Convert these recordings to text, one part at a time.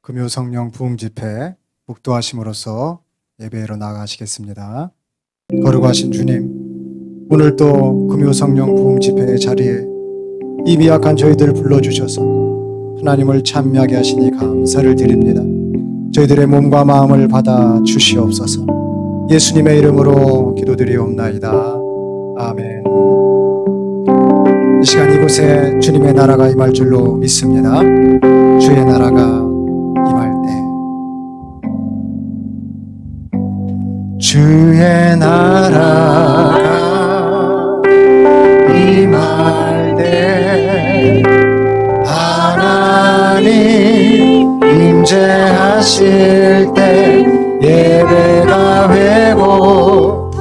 금요성령 부흥집회 묵도하심으로써 예배로 나아가시겠습니다. 거룩하신 주님, 오늘 또 금요성령 부흥집회의 자리에 이 미약한 저희들을 불러주셔서 하나님을 찬미하게 하시니 감사를 드립니다. 저희들의 몸과 마음을 받아 주시옵소서. 예수님의 이름으로 기도드리옵나이다. 아멘. 이 시간 이곳에 주님의 나라가 임할 줄로 믿습니다. 주의 나라가 임할 때, 주의 나라가 임할 때 하나님 임재하실 때 예배가 회복되며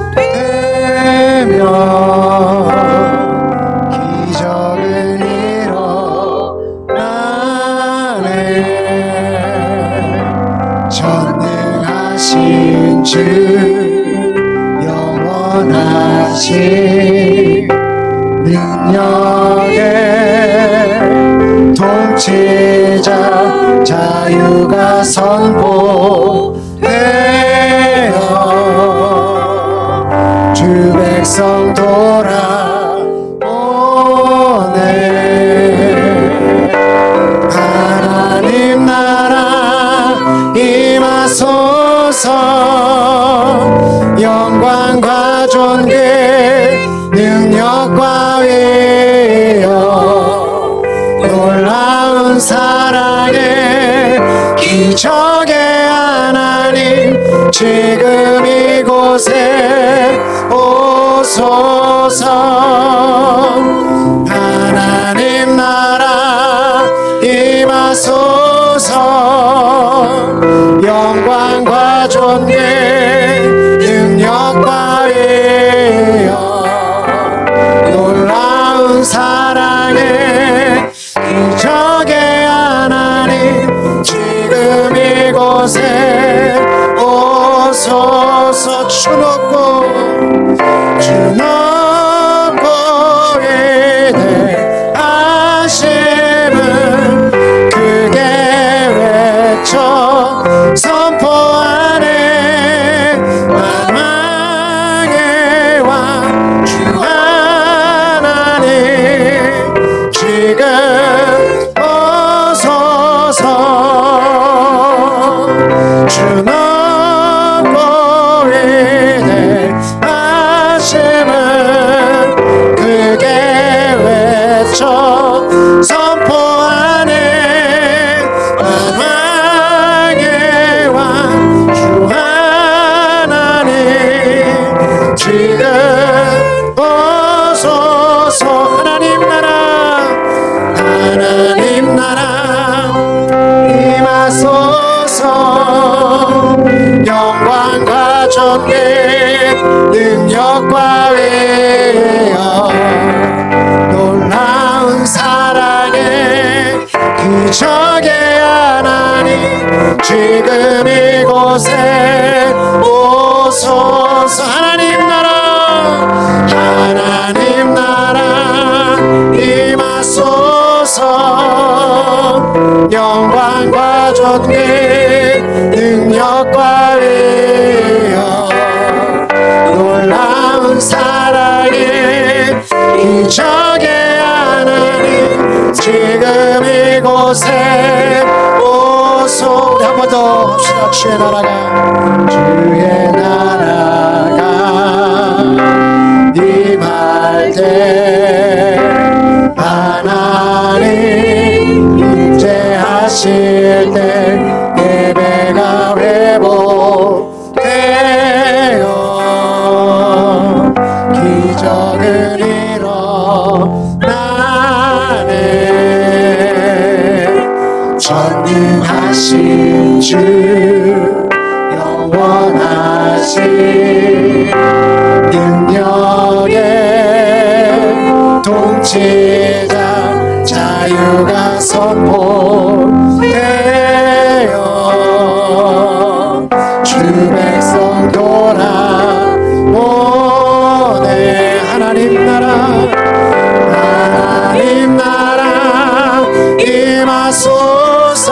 기적은 일어나네. 전능하신 주 영원하신 능력의 통치자 자유가 선포되어 주 백성 돌아오네. 하나님 나라 임하소서. 영광과 존귀 능력과 위엄 놀라운 사랑의 기적의 하나님 지금 이곳에 오소서. 하나님 나라 임하소서. 영광과 존귀 능력과 위엄 놀라운 사랑의 기적의 하나님 지금 이곳에 오소서. 주 높고 위대하심을 크게 외쳐 선포하네. 만왕의 왕 주 하나님 지금 오소서. 주 높고 위대하심을 크게 외쳐 선포하네. 만왕의 왕 주 하나님 지금 오소서. 하나님 나라 임하소서. 영광과 존귀 능력과 위엄 놀라운 사랑의 기적의 하나님 지금 이곳에 오소서. 하나님 나라 임하소서. 영광과 존귀 능력과 위엄 놀라운 사랑의 기적의 하나님 지금 이곳에 오소. 한 번 더 합시다. 주의 나라가 임할 때 하나님 임재하실 때 예배가 회복되어 기적은 일어나네. 전능하신 주 영원하신 능력의 통치자 자유가 선포되어 주 백성 돌아오네. 하나님 나라 임하소서.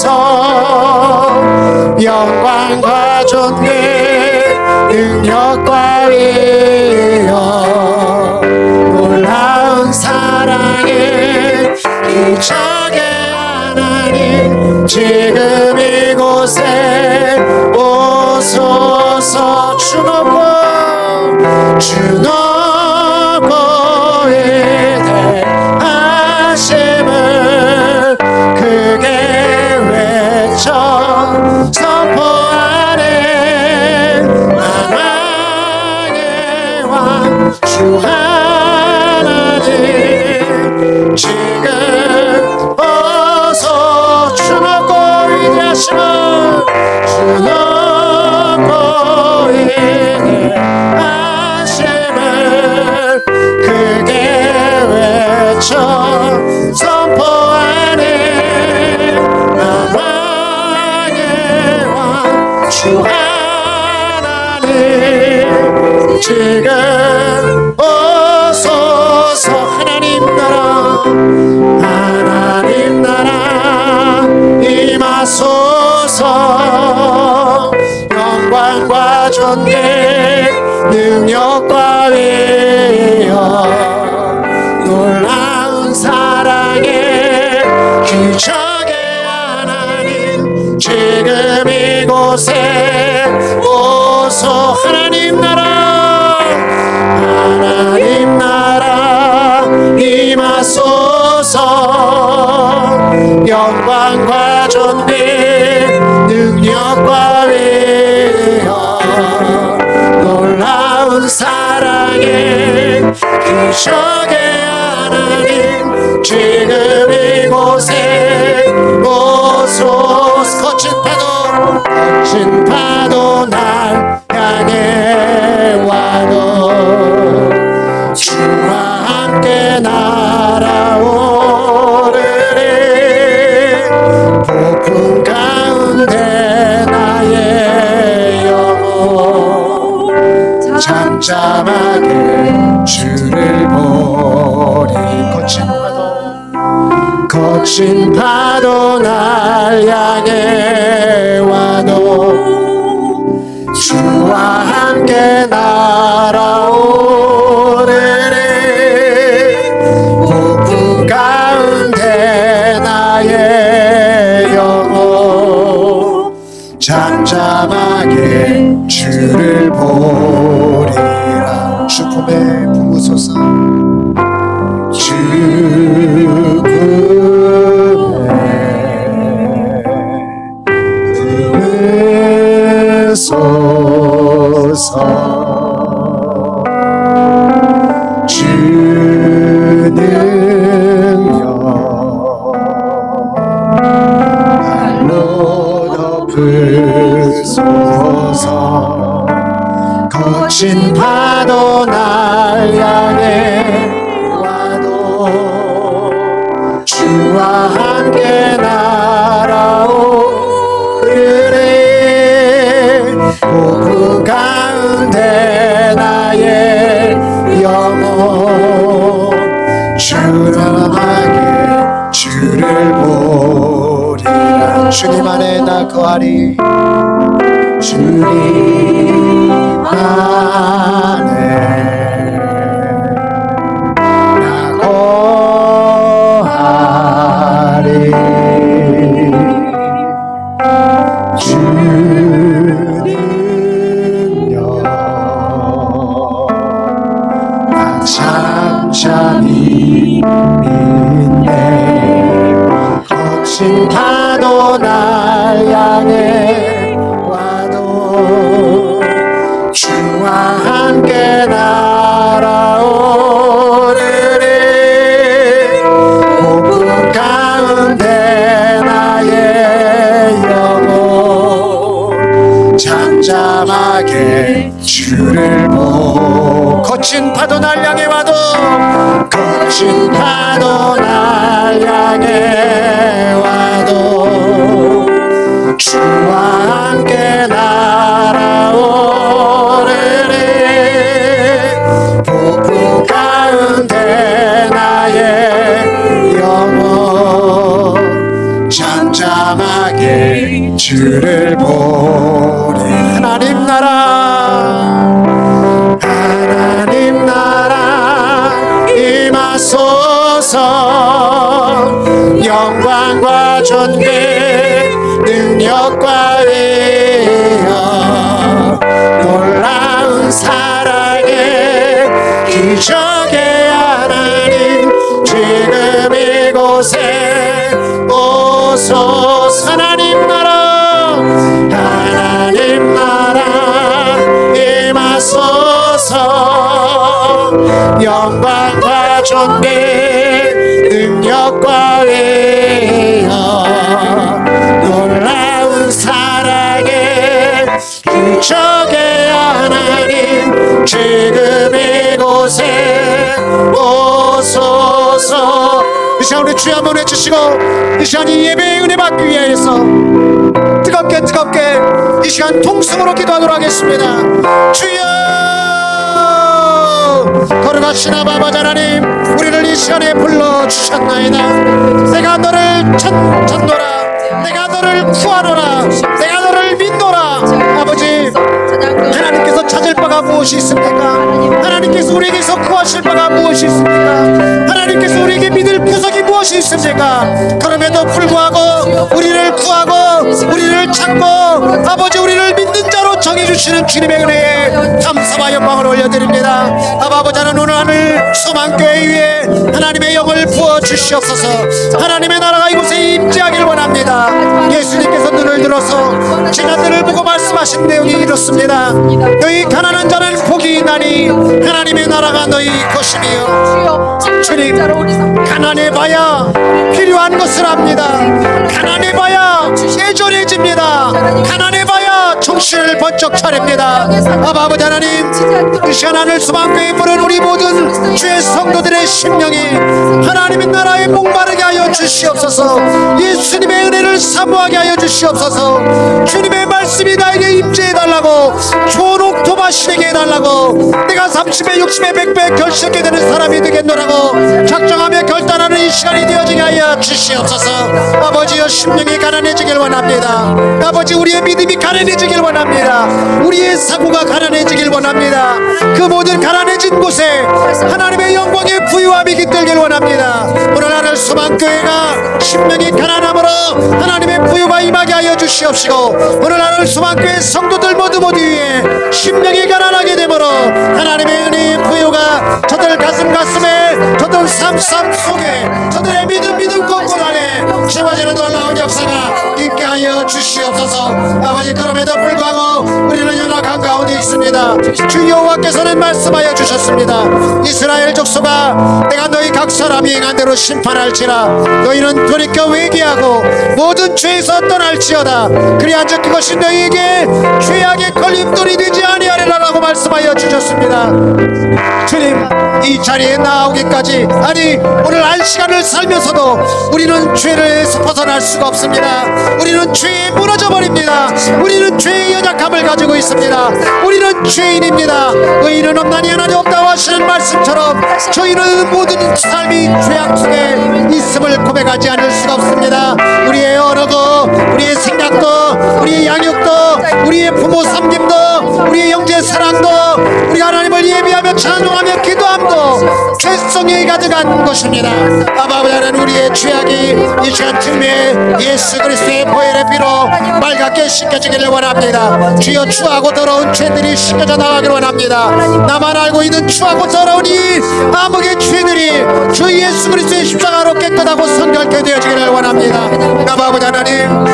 주옵소서. 영광과 존귀 능력과 위엄 놀라운 사랑의 기적의 하나님 지금 이곳에 오소서. 주 높고 위대하심을 크게 외쳐 선포하네. 만왕의 왕 주 하나님 지금 어서 주 높고 위대하심을 주 높고 위대하심을 크게 외쳐 선포하네. 만왕의 왕 주 하나님 지금 오소서. 하나님 나라 임하소서. 영광과 존귀 능력과 위엄 놀라운 사랑의 기적의 하나님 지금 이곳에 오소. 하나님 나라 임하소서. 영광과 존귀 능력과 위엄 놀라운 사랑의 기적의 하나님 지금 이곳에 오소서. 거친 파도 날 향해 와도 주와 함께 날아오르리. 폭풍 가운데 나의 영혼 잠잠하게 주를 보리. 거친 파도 날 향해 와도 주와 함께 날아오르리. 폭풍 가운데 나의 영혼 잠잠하게 주를 보리라. 주품에 품으소서. 주 능력 발로 덮으소서. 거친 파도 날 향해 와도 주와 함께 날아오르리. 폭풍 가운데 나의 영혼 주님하게 주를 보리라. 주님 안에 나 거하리. 주님 안에 나 거하리. 잠잠히 믿네. 거친 파도 날 향해 와도 주와 함께 날아오르리. 폭풍 가운데 나의 영혼 잠잠하게 주를 보. 거친 파도 날 향해 와도 거친 파도 날 향해 와도 주와 함께 날아오르리. 폭풍 가운데 나의 영혼 잠잠하게 주를 보리. 하나님 나라 하나님 나라 임하소서. 영광과 존귀 능력과 위엄 놀라운 사랑의 기적의 하나님 지금 이곳에 오소서. 하나님 나라 하나님 나라 임하소서. 영광과 존귀 능력과 위엄 놀라운 사랑의 기적의 하나님 지금 이곳에 오소서. 이 시간 우리 주여 한번 외치시고 이 시간 이 예배의 은혜 받기 위해서 뜨겁게 이 시간 통성으로 기도하도록 하겠습니다. 주여 거룩하신 아버지 하나님, 우리를 이 시간에 불러주셨나이다. 내가 너를 찾노라, 내가 너를 구하노라, 내가 너를 믿노라. 아버지 하나님께서 찾을 바가 무엇이 있습니까? 하나님께서 우리에게서 구하실 바가 무엇이 있습니까? 하나님께서 우리에게 믿을 구석이 무엇이 있습니까? 그럼에도 불구하고 우리를 구하고 우리를 찾고 아버지 우리를 믿는 자로 정해주시는 주님의 은혜에 감사와 영광을 올려드립니다. 아버지 하나님, 오늘 하늘 소망교회 위에 하나님의 영을 부어주시옵소서. 하나님의 나라가 이곳에 임재하길 원합니다. 예수님께서 눈을 들어서 제자들을 보고 말씀하신 내용이 이렇습니다. 너희 가난한 자는 복이 있나니 하나님의 나라가 너희 것이며. 주님, 가난해봐야 필요한 것을 압니다. 가난해봐야 애절해집니다. 가난해봐야 정신을 번쩍 차립니다. 아버지 하나님, 이 시간 하늘 소망교회 부른 우리 모든 주의 성도들의 심령이 하나님의 나라에 목마르게 하여 주시옵소서. 예수님의 은혜를 사모하게 하여 주시옵소서. 주님의 말씀이 나에게 임재해달라고, 좋은 옥토 마시게 해달라고, 내가 30배 60배 100배 결실하게 되는 사람이 되겠노라고 작정하며 결단하는 이 시간이 되어지게 하여 주시옵소서. 아버지여, 심령이 가난해지길 원합니다. 아버지, 우리의 믿음이 가난해지길 원합니다. 우리의 사고가 가난해지길 원합니다. 그 모든 가난해진 곳에 하나님의 영광의 부유함이 깃들길 원합니다. 오늘 하늘 소망교회가 심령이 가난함으로 하나님의 부유가 임하게 하여 주시옵시고, 오늘 하늘 소망교회 성도들 모두 위에 심령이 가난하게 되므로 하나님의 은혜의 부유가 저들 가슴에, 저들 삶 속에, 저들의 믿음 곳곳 안에 채워지는 놀라운 역사가 있게 하여 주시옵소서. 아버지, 그럼에도 불구하고 우리는 연약한 가운데 있습니다. 주 여호와께서는 말씀하여 주셨습니다. 이스라엘 족속아, 내가 너희 각 사람이 행한 대로 심판할지라. 너희는 돌이켜 회개하고 모든 죄에서 떠날지어다. 그리한즉 그것이 너희에게 죄악의 걸림돌이 되지 아니하리라라고 말씀하여 주셨습니다. 주님, 이 자리에 나오기까지, 아니 오늘 한 시간을 살면서도 우리는 죄에서 벗어날 수가 없습니다. 우리는 죄에 무너져 버립니다. 우리는 죄의 연약함을 가지고 있습니다. 우리는 죄인입니다. 의인은 없나니 하나님 없다고 하시는 말씀처럼 저희는 모든 삶이 죄악 속에 있음을 고백하지 않을 수가 없습니다. 우리의 언어도, 우리의 생각도, 우리의 양육도, 우리의 부모 섬김도, 우리의 형제 사랑도, 우리가 하나님을 예비하며 찬송하며 기도함도 죄성이 가득한 것입니다. 아버지 하나님, 우리의 죄악이 이 시간 주님의 예수 그리스도의 보혈의 피로 빨갛게 씻겨지기를 원합니다. 주여, 추하고 더러운 죄들이 씻겨져 나가기를 원합니다. 나만 알고 있는 추하고 더러운 이 암흑의 죄들이 주 예수 그리스도의 십자가로 깨끗하고 성결케 되어지기를 원합니다. 아버지 하나님,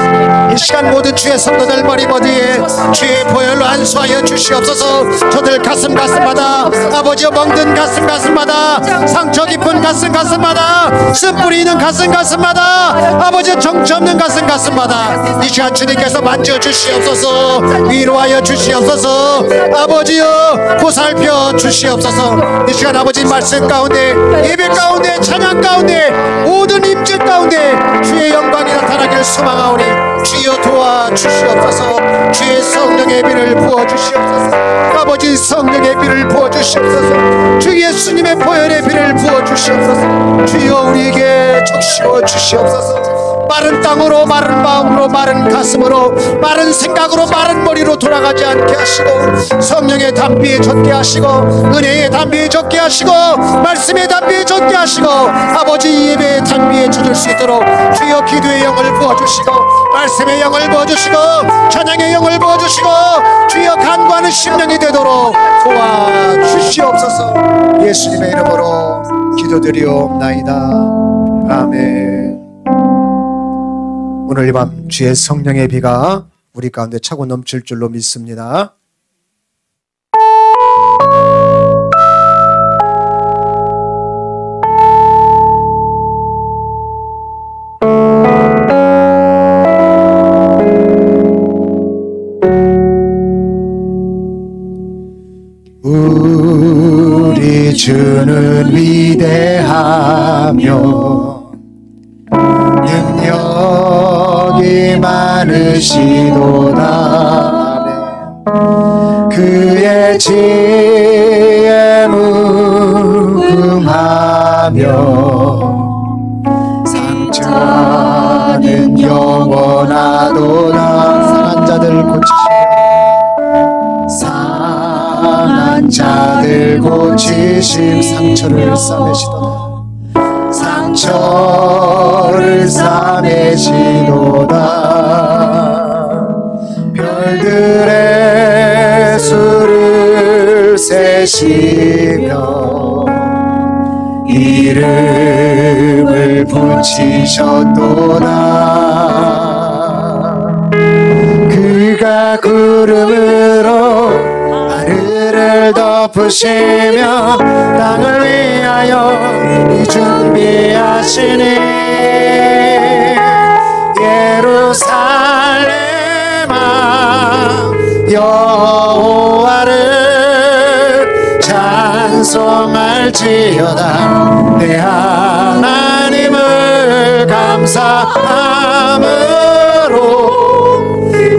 이 시간 모든 주의 성도들 머리머리에 주의 보혈로 안수하여 주시옵소서. 저들 가슴마다, 아버지여, 멍든 가슴마다, 상처 깊은 가슴마다, 쓴뿌리 있는 가슴마다, 아버지여, 정처 없는 가슴마다 이 시간 주님께서 만져주시옵소서. 위로하여 주시옵소서. 아버지여, 보살펴 주시옵소서. 이 시간 아버지 말씀 가운데, 예배 가운데, 찬양 가운데, 모든 임재 가운데 주의 영광이 나타나기를 소망하오니 주여 도와주시옵소서. 주의 성령의 비를 부어주시옵소서. 아버지, 성령의 비를 부어주시옵소서. 주 예수님의 보혈의 비를 부어주시옵소서. 주여, 우리에게 적시어 주시옵소서. 마른 땅으로, 마른 마음으로, 마른 가슴으로, 마른 생각으로, 마른 머리로 돌아가지 않게 하시고, 성령의 담비에 젖게 하시고, 은혜의 담비에 젖게 하시고, 말씀의 담비에 젖게 하시고, 아버지 예배의 담비에 젖을 수 있도록 주여 기도의 영을 부어주시고, 말씀의 영을 부어주시고, 찬양의 영을 부어주시고, 주여 간구하는 심령이 되도록 도와주시옵소서. 예수님의 이름으로 기도드리옵나이다. 아멘. 오늘 이 밤 주의 성령의 비가 우리 가운데 차고 넘칠 줄로 믿습니다. 우리 주는 위대하며 능력이 많으시도다. 그의 지혜 무궁하며 상처는 영원하도다. 상한 자들 고치시며, 상한 자들 고치심, 상처를 싸매시도다. 상처를 싸매시도다. 별들의 수를 세시며 이름을 붙이셨도다. 그가 구름으로 하늘을 덮으시며 땅을 위하여 준비하시니 예루살렘아 여호와를 찬송할지어다. 내 하나님을 감사함으로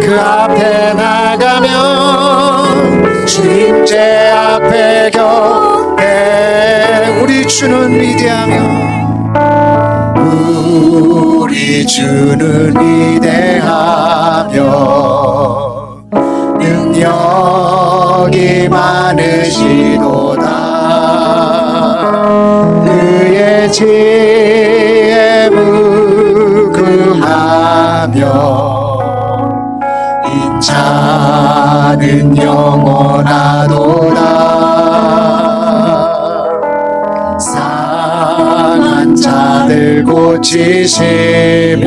그 앞에 나가면 주님제 앞에 격해. 우리 주는 위대하며, 우리 주는 위대하며 능력이 많으시도다. 그의 지혜 무궁하며 인자는 영원하도다. 상한 자들 고치시며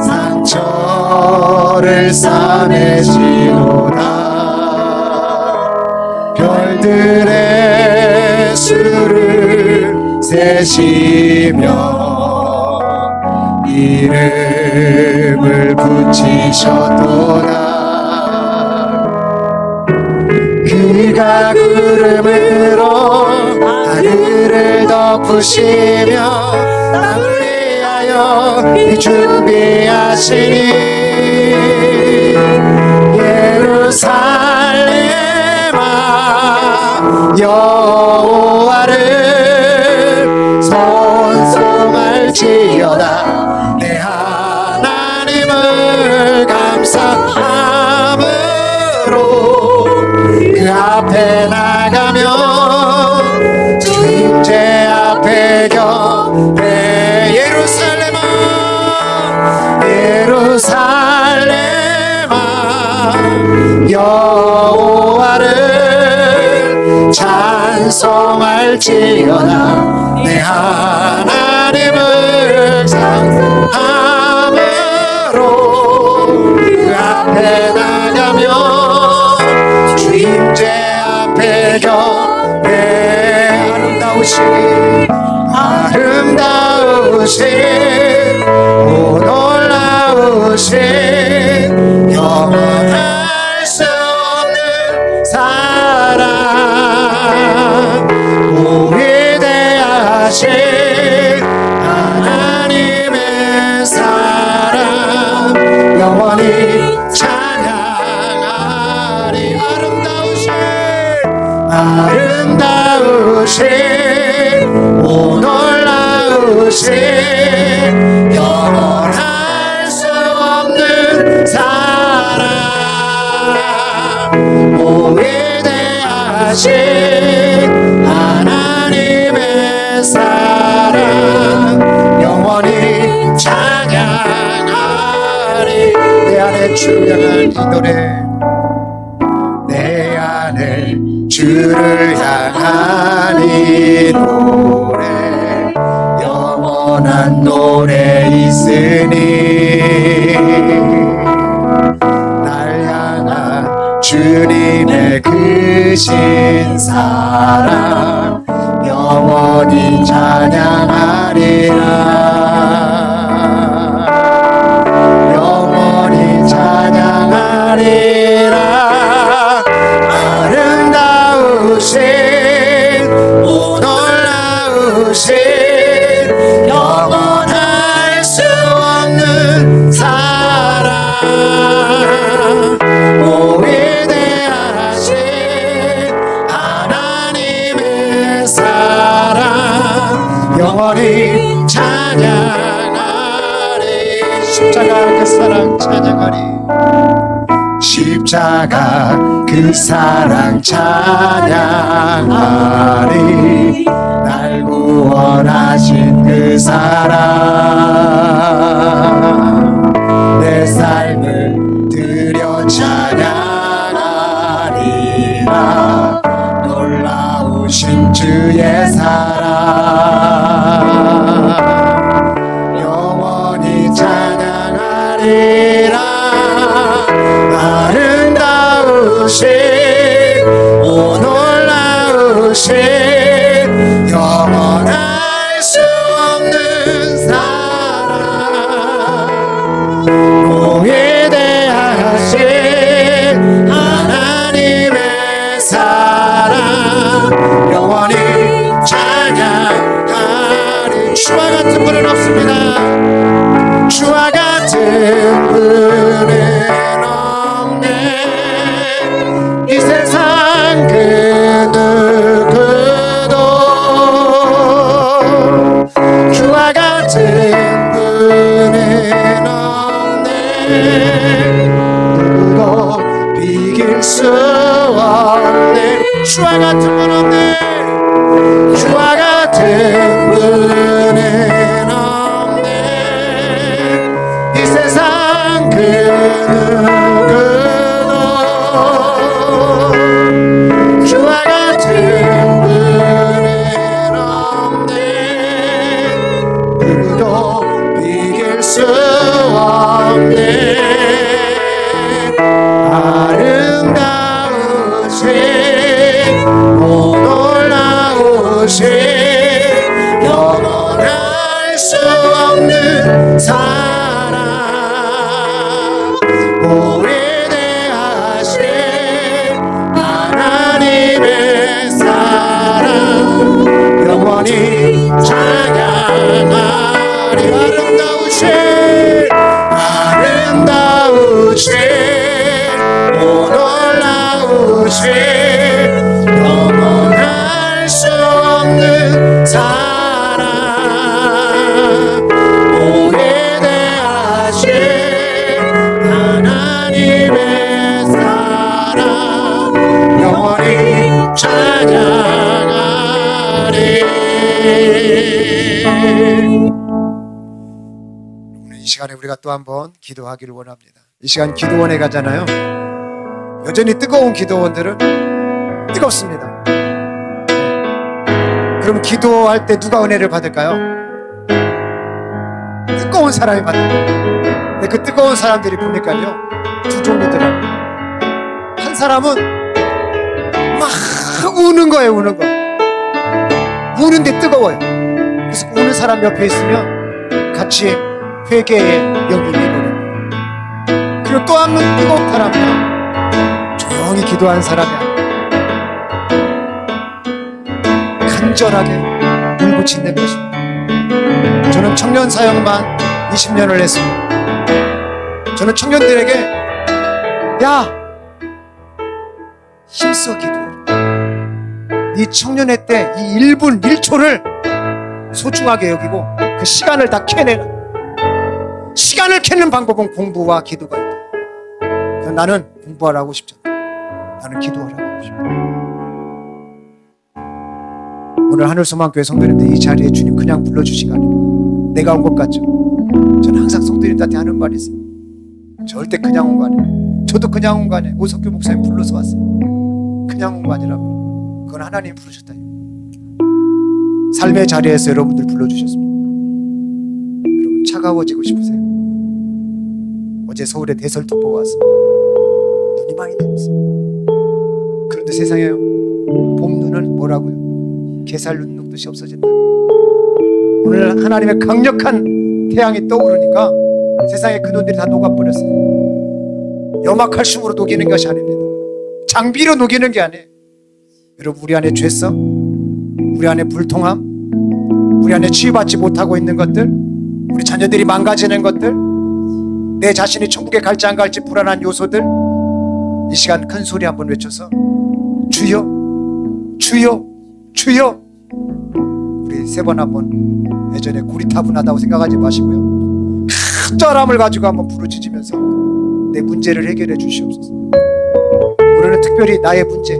상처를 싸매시도다. 별들의 수를 세시며 이름을 붙이셨도다. 그가 구름으로 하늘을 덮으시며 땅을 위하여 준비하시니 예루살렘아 여호와를 찬송할지어다. 내 하나님을 감사함으로 그 앞에 나가면 주님제 앞에 격해. 예루살렘아 예루살렘아 여호와를 찬송할지어다. 내 하나님을 찬송함으로 그 앞에 나가면 주님제 앞에 격해. 아름다우신 오 놀라우신 영원할 수 없는 사랑 오 위대하신 하나님의 사랑 영원히 찬양하리. 아름다우신 오 놀라우신 위대하신 하나님의 사랑 영원히 찬양하리. 내 안에 주를 향한 이 노래, 내 안에 주를 향한 이 노래, 영원한 노래 있으니 날 향한 주님의 크신 사랑 영원히 찬양하리라. 영원히 찬양하리라. 아름다우신 놀라우신 영원할 수 없는 사랑, 오 위대하신 하나님의 사랑 영원히 찬양하리. 십자가 그 사랑 찬양하리. 십자가 그 사랑 찬양하리. 날 구원하신 그 사랑 내 삶을 드려 찬양하리라. 놀라우신 주의 사랑 영원히 찬양하리라. 아름다우신 오 놀라우신 영원할 수 없는 사랑, 오 위대하신 하나님의 사랑 영원히 찬양하리. 주와 같은 분은 없습니다. 주와 같은 분은 이 세상 그 누구도 주와 같은 분은 없네. 누구도 비길 수 없네. 주와 같은 분 없네. 주와 같은 분은 없네. 이 세상 그 누구도 주와 같은 분은 없네. 누구도 이길 수 없네. 아름다우신 오 놀라우신 영원할 수 없는 사랑, 오 위대하신 하나님의 사랑 영원히 찬양하리. 아름다우신 오 놀라우신 영원할 수 없는 사랑, 오 위대하신 하나님의 사랑 영원히 찬양하리. 오늘 이 시간에 우리가 또 한번 기도하기를 원합니다. 이 시간 기도원에 가잖아요. 여전히 뜨거운 기도원들은 뜨겁습니다. 그럼 기도할 때 누가 은혜를 받을까요? 뜨거운 사람이 받는 거예요. 근데 그 뜨거운 사람들이 보니까요, 두 종류더라고요. 한 사람은 막 우는 거예요. 우는 거. 우는데 뜨거워요. 그래서 우는 사람 옆에 있으면 같이 회개의 영이 일어나요. 그리고 또 한 번 뜨거운 사람은 조용히 기도한 사람이 아니에요. 간절하게 울고 짓는 것입니다. 저는 청년 사역만 20년을 했습니다. 저는 청년들에게 야, 힘써 기도해. 네 청년회 때 이 1분 1초를 소중하게 여기고 그 시간을 다 캐내라. 시간을 캐는 방법은 공부와 기도가 있다. 나는 공부하라고 싶지 않다. 나는 기도하라고 하고 싶다. 오늘 하늘소망교회 성도님들 이 자리에 주님 그냥 불러주신 거 아닙니다. 내가 온 것 같죠? 저는 항상 성도님들한테 하는 말이 있어요. 절대 그냥 온 거 아니에요. 저도 그냥 온 거 아니에요. 오석규 목사님 불러서 왔어요. 그냥 온 거 아니라고. 그건 하나님 부르셨다. 삶의 자리에서 여러분들 불러주셨습니다. 여러분 차가워지고 싶으세요? 어제 서울에 대설도 보고 왔습니다. 눈이 많이 내렸어요. 그런데 세상에 봄 눈은 뭐라고요? 게살 눈 녹듯이 없어진다고. 오늘 하나님의 강력한 태양이 떠오르니까 세상에 그 눈들이 다 녹아버렸어요. 염화칼슘으로 녹이는 것이 아닙니다. 장비로 녹이는 게 아니에요. 여러분 우리 안에 죄성, 우리 안에 불통함, 우리 안에 치유받지 못하고 있는 것들, 우리 자녀들이 망가지는 것들, 내 자신이 천국에 갈지 안 갈지 불안한 요소들, 이 시간 큰 소리 한번 외쳐서 주여 주여 주여. 우리 세 번 한번 예전에 고리타분하다고 생각하지 마시고요, 큰절함을 가지고 한번 부르짖으면서 내 문제를 해결해 주시옵소서. 오늘은 특별히 나의 문제,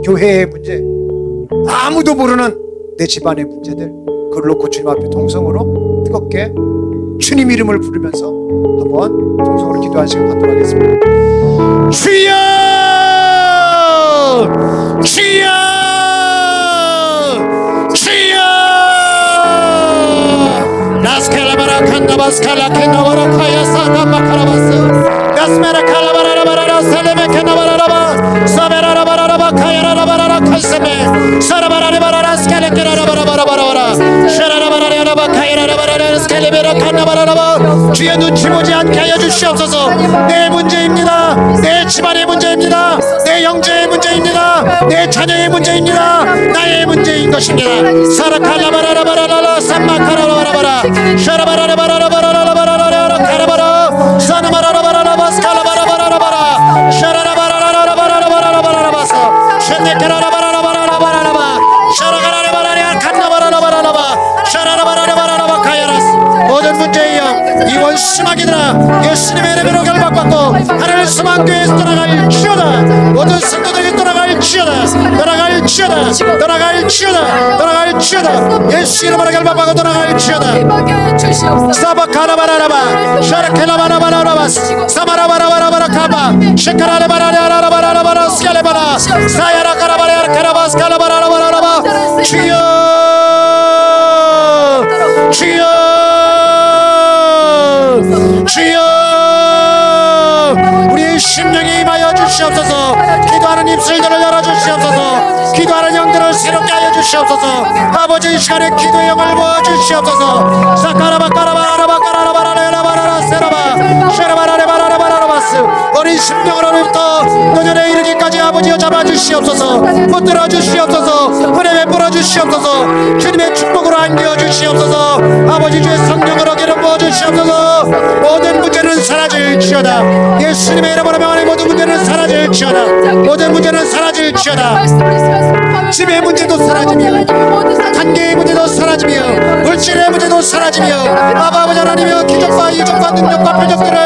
교회의 문제, 아무도 모르는 내 집안의 문제들, 그걸 놓고 주님 앞에 통성으로 뜨겁게 주님 이름을 부르면서 한번 통성으로 기도하는 시간 갖도록 하겠습니다. 주여 주여 주여. 라스칼라바라 칸나바스칼라 캔나바라 카야사 감마카라바스 야스메라 칼라바라바라라 살레메 캔나바라라바 사베라라바라바 카야라라바라라 칼세메 사라바라라바라라 스칼레케라라바라바라바라 샤라라바라라바 카야라라바라라 스칼레베라 칸나바라라바. 주여 눈치 보지 않게 하여 주시옵소서. 내 문제입니다. 내 집안의 문제입니다. 내 형제의 문제입니다. 내 자녀의 문제입니다. 나의 문제인 것입니다. 사라칼라바라라바라라 삼마카라라바라바라 샤라바라라바라라바라라바라라바라 카라바라 사나바라라바라라바 스칼라바라바라라바라 샤라라바라라바라라바라라바라라바사 쉔네케라라바라라바라라바라라바 샤라가라라바라라 칸나바라라바라라바 샤라라바라라바라라바 카야라스. 모든 문제의 영 이원 심하기들아 예수님의 이름으로 결박받고 하늘 소망교회에서 떠나갈 지어다. 모든 성도들이 떠나갈 지어다. 떠나갈 지어다. 떠나갈 지어다. 떠나갈 지어다. 예수 이름으로 결박받고 떠나갈 지어다. 사바카라바라라바 샤라켈라바라바라라바 사마라바라바라바라카바 셰카라바라라바라바라바라 스칼레바라 사야라카라바라카라바 스칼라바라바라바라바. 주여 주여 주여. 우리의 심령에 임하여 주시옵소서. 기도하는 입술들을 열어주시옵소서. 기도하는 영들을 새롭게 하여 주시옵소서. 아버지 이 시간에 기도의 영을 부어주시옵소서. 사카라바카라바라바카라바라바라바라바라 세라바 쉐라바라바라바라바라바스. 어린 심령으로부터 노년에 이르기까지 아버지여 잡아주시옵소서. 붙들어 주시옵소서. 은혜 베풀어 주시옵소서. 주님의 축복으로 안겨 주시옵소서. 아버지 주의 성령으로 기름 부어 주시옵소서. 모든 문제는 사라질지어다. 예수님의 이름으로 명하는 모든 문제는 사라질지어다. 모든 문제는 사라질지어다. 집의 문제도 사라지며 관계의 문제도 사라지며 물질의 문제도 사라지며 아버지 하나님이여 기적과 이적과 능력과 표적들을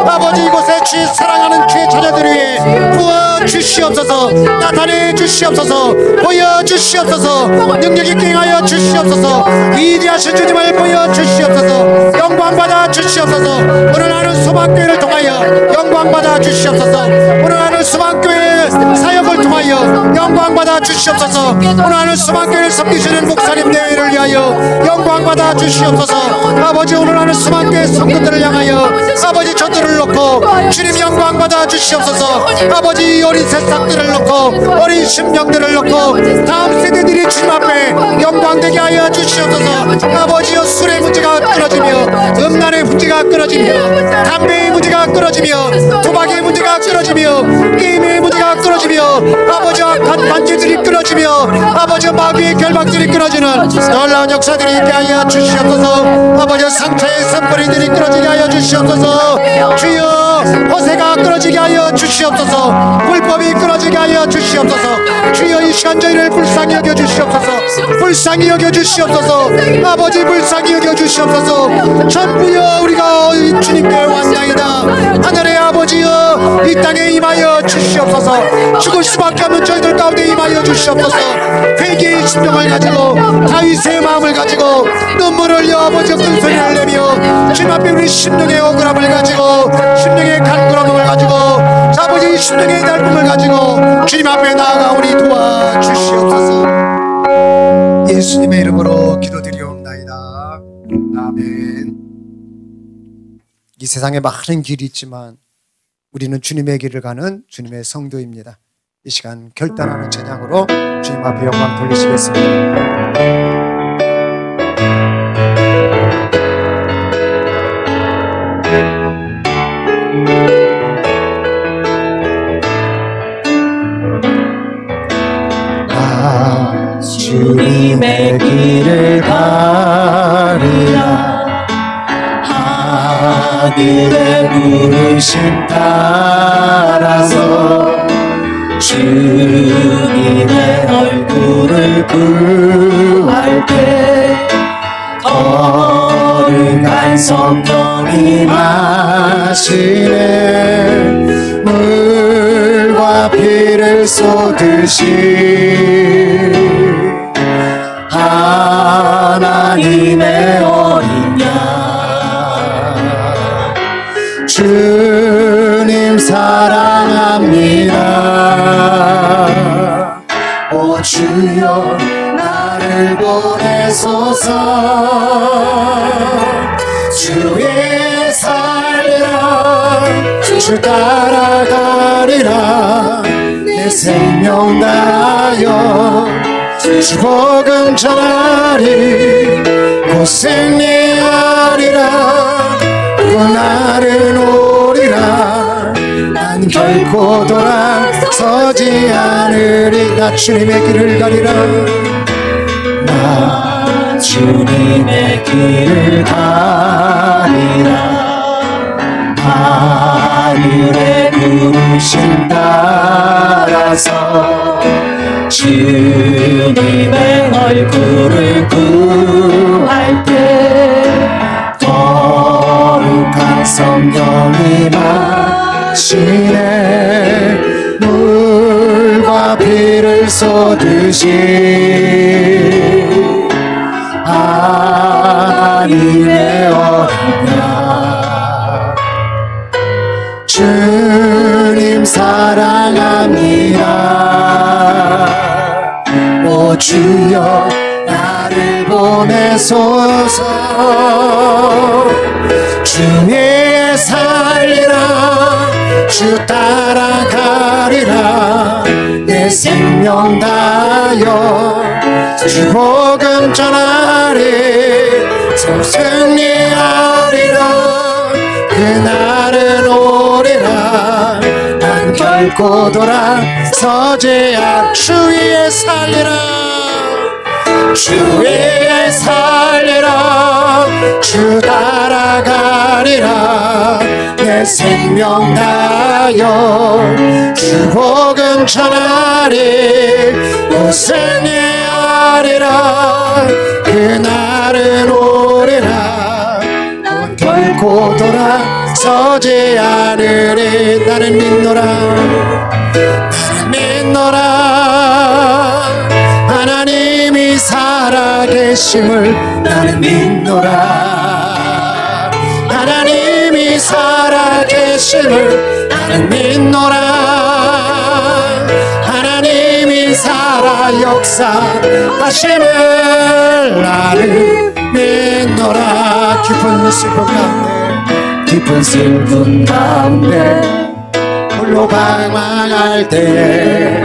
아버지 이곳에 주의 사랑하는 주의 자녀들 위해 부어 주시옵소서. 나타내 주시옵소서. 보여 주시옵소서. 능력 있게 행하여 주시옵소서. 위대하신 주님을 보여 주시옵소서. 영광 받아 주시옵소서. 오늘 하는 소망교회를 통하여 영광 받아 주시옵소서. 오늘 하는 소망교회 사역을 통하여 영광 받아 주시옵소서. 오늘 하는 소망교회를 섬기시는 목사님 대회를 위하여 영광 받아 주시옵소서. 아버지 오늘 하는 소망교회 성도들을 향하여 아버지 저들을 놓고 주님 영광 받아 주시옵소서. 아버지 어린 새싹들을 놓고 어린 심령들을 놓고 다음 세대들이 주님 앞에 영광되게 하여 주시옵소서. 아버지여 술의 문제가 끊어지며 음란의 문제가 끊어지며 담배의 문제가 끊어지며 도박의 문제가 끊어지며 게임의 문제가 끊어지며 아버지 악한 반지들이 끊어지며 아버지 마귀의 결박들이 끊어지는 놀라운 역사들이 있게 하여 주시옵소서. 아버지 상처의 선뿌리들이 끊어지게 하여 주시옵소서. 주여 허세가 끊어지게 하여 주시옵소서. 불법이 끊어지게 하여 주시옵소서. 주여 이 시간 저희를 불쌍히 여겨 주시옵소서. 불쌍히 여겨 주시옵소서. 아버지 불쌍히 여겨 주시옵소서. 전부여 우리가 주님께 왔나이다. 하늘의 아버지여 이 땅에 임하여 주시옵소서. 죽을 수밖에 없는 저희들 가운데 임하여 주시옵소서. 회개의 심령을 가지고 다윗의 마음을 가지고 눈물을 흘려 아버지 큰 소리를 내며 주님 앞에 우리 심령의 억울함을 가지고 심령의 간구함을 가지고 아버지 심령의 얇음을 가지고 주님 앞에 나아가오니 도와주시옵소서. 예수님의 이름으로 기도드리옵나이다. 아멘. 이 세상에 많은 길이 있지만 우리는 주님의 길을 가는 주님의 성도입니다. 이 시간 결단하는 찬양으로 주님 앞에 영광 돌리시겠습니다. 주님의 길을 가리라. 하늘의 부르심 따라서 주님의 얼굴을 구할 때 거룩한 성령이 마시네. 물과 피를 쏟으시 하나님의 어린 양 주님 사랑합니다. 오 주여 나를 보내소서. 주의 살리라. 주 따라가리라. 내 생명 다하여 주 복음 전하리. 곧 승리하리라. 또 나를 오리라. 난 결코 돌아서지 않으리. 나 주님의 길을 가리라. 나 주님의 길을 가리라. 하늘의 부르심 따라서 주님의 얼굴을 구할 때 거룩한 성령이 마시네. 물과 피를 쏟으시 하나님의 어린 양 주님 사랑합니다. 오 주여 나를 보내소서. 주의 살리라. 주 따라가리라. 내 생명 다하여 주 복음 전하리. 승리하리라. 그날은 오리라. 난 결코 돌아서지 않. 주의 살리라. 주의 살리라. 주 따라가리라. 내 생명 다하여 주 복음 전하리. 승리하리라. 그날은 오리라. 넌 결코 돌아서지 않으리. 나는 믿노라. 나는 믿노라. 하나님이 살아계심을 나는 믿노라. 하나님이 살아계심을 나는 믿노라. 하나님이 살아 역사하심을 나는 믿노라. 깊은 슬픔 가운데 깊은 슬픔 가운데 홀로 방황할 때에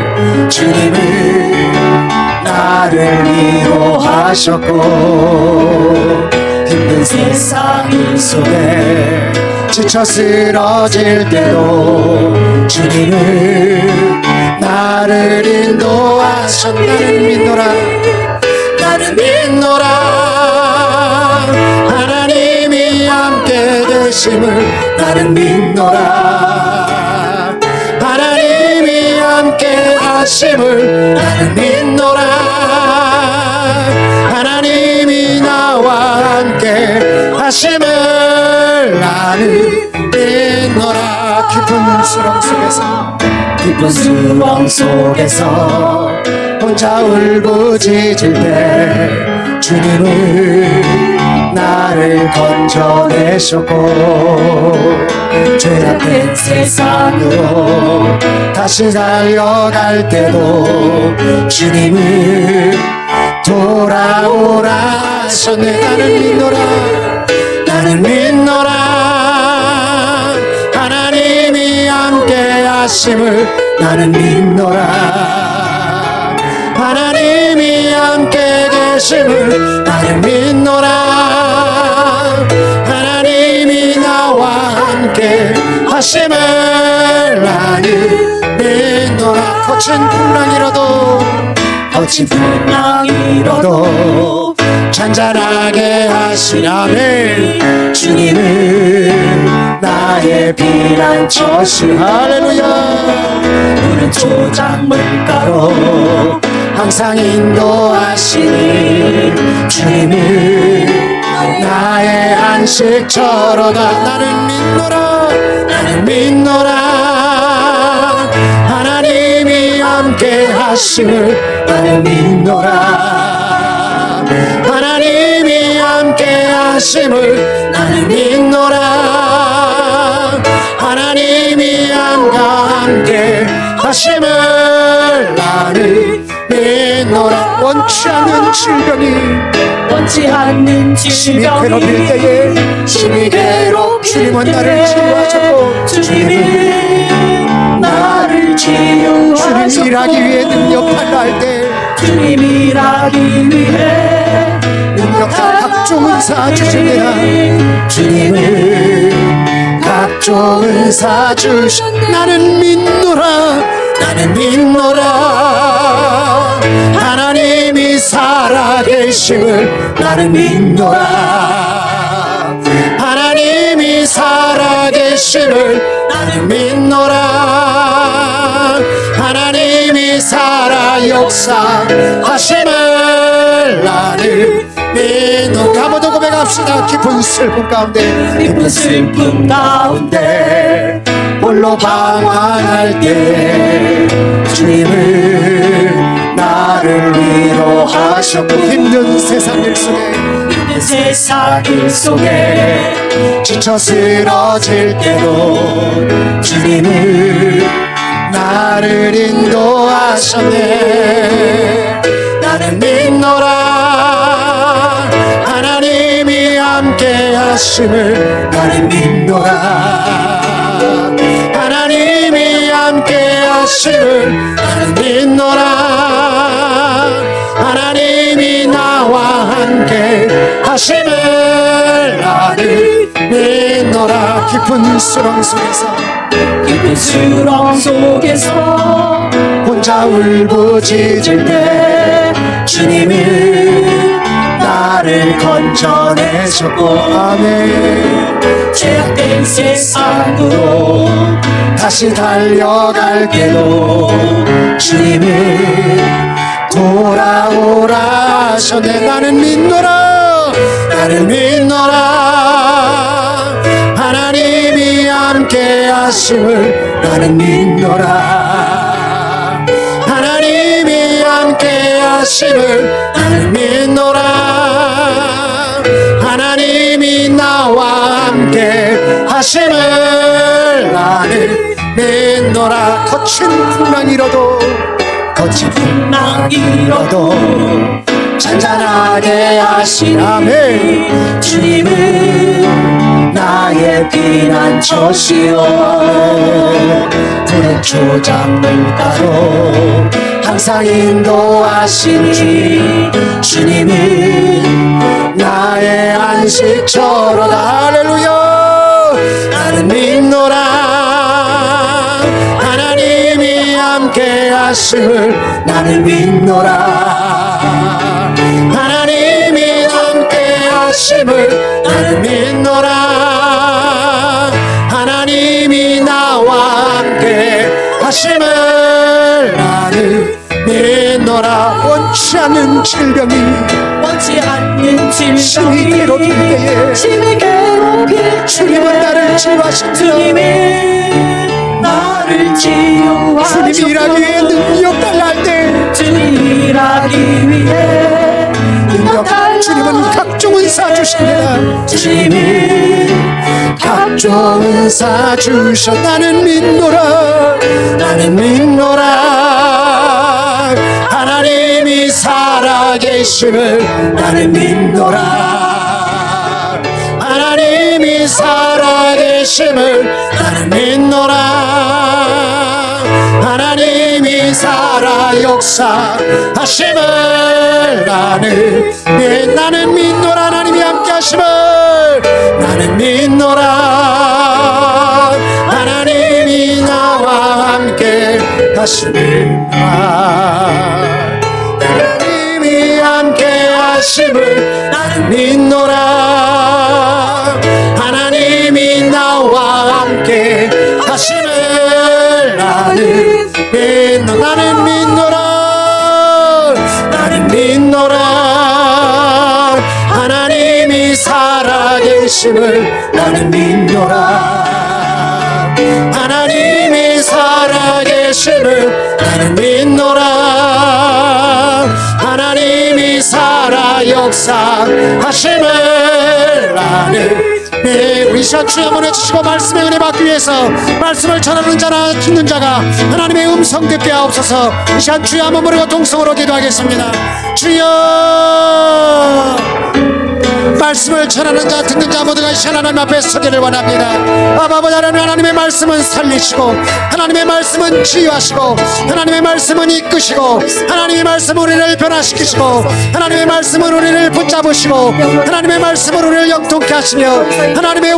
주님은 나를 위로하셨고 힘든 세상 속에 지쳐 쓰러질 때도 주님은 나를 인도하셨. 나는 믿노라. 나는 믿노라. 하나님이 함께 계심을 나는 믿노라. 하나님이 함께 하심을 나는 믿노라. 하나님이 나와 함께 하심을 나는 믿노라. 깊은 수렁 속에서 깊은 수렁 속에서 혼자 울부짖을 때 주님은 나를 건져내셨고 죄악된 세상으로 다시 달려갈 때도 주님은 돌아오라 하셨네. 나는 믿노라 나는 믿노라 하나님이 함께 하심을 나는 믿노라 하나님이 함께 계심을 나는 믿노라 하나님이 나와 함께 하심을 나는 믿노라. 거친 풍랑이라도 잔잔하게 하시라면 주님은 나의 피난처시. 할렐루야. 우는 조작물가로 항상 인도하시니 주님은 나의 안식처로다. 나는 믿노라 하나님이 함께 하심을 나는 믿노라 하나님이 함께 하심을 나는 믿노라 하나님이 함께 하심을 나는 믿노라. 원치 않는 질병이 괴롭힐 때에 주님은 나를 치유하셨고 주님이 나를 치유하셨고 주님 일하기 위해 능력 발휘할 때 주님 일하기 위해 능력과 각종 은사 주시네. 주님은 각종 은사 주시. 나는 믿노라 하나님이 살아계심을 나는 믿노라 하나님이 살아계심을 나는 믿노라 하나님이 살아 역사하심을 나는 믿노라. 아무도 고백합시다. 깊은 슬픔 가운데 홀로 방황할 때 주님은 나를 위로하셨고 힘든 세상 일 속에 지쳐 쓰러질 때도 주님은 나를 인도하셨네. 나는 믿노라 하나님이 함께 하심을 나는 믿노라 하나님이 함께 하심을 나는 믿노라 하나님이 나와 함께 하심을 나는 믿노라. 깊은 수렁 속에서 혼자 울부짖을 때 주님은 나를 건져내셨고 아멘. 죄악된 세상으로 다시 달려갈 때도 주님은 돌아오라 하셨네. 나는 믿노라 하나님이 함께 하심을 나는 믿노라 하나님이 함께 하심을 나는 믿노라 하나님이 나와 함께 하심을 나는 믿노라. 거친 풍랑이라도 잔잔하게 하시라매 주님은 나의 피난처시오. 푸른 초장물가로 항상 인도하시니 주님은 나의 안식처로다. 할렐루야. 나는 믿노라 하나님이 함께 하심을 나는 믿노라 하나님이 함께 하심을 나는 믿노라 하나님이 나와 함께 하심을 나는 믿노라. 원치 않는 질병이 심히 괴롭힐 때에 주님은 나를 치유하신다. 주님이 일하기 위해 능력 달라할 때 주일하기 위해 주님은 각종 은사 주십니다. 주님이 각종 은사 주셔. 나는 믿노라, 나는 믿노라. 하나님이 살아계심을 나는 믿노라. 하나님이 살아계심을 나는 믿노라. 하나님이 살아 역사하심을 나는 믿노라. 하나님이 함께 하심을 나는 믿노라. 하나님이 나와 함께 하심을 하나님이 함께 하심을 나는 믿노라. 하나님이 나와 함께 하심을 나는 믿노라. 나는 믿노라. 하나님이 살아계심을 나는 믿노라. 하나님이 살아계심을 나는 믿노라. 하나님이 살아 역사하심을 나는 우리 시간 주여 한번 해주시고 말씀의 은혜 받기 위해서 말씀을 전하는 자나 듣는 자가 하나님의 음성 듣게 하옵소서. 이 시간 주여 한번 부르고 동성으로 기도하겠습니다. 주여 말씀을 전하는 자 듣는 자 모두가 이 시간 하나님 앞에 서기를 원합니다. 아버지 하나님의 말씀은 살리시고 하나님의 말씀은 치유하시고 하나님의 말씀은 이끄시고 하나님의 말씀은 우리를 변화시키시고 하나님의 말씀은 우리를 붙잡으시고 하나님의 말씀은 우리를 영통케 하시며 하나님의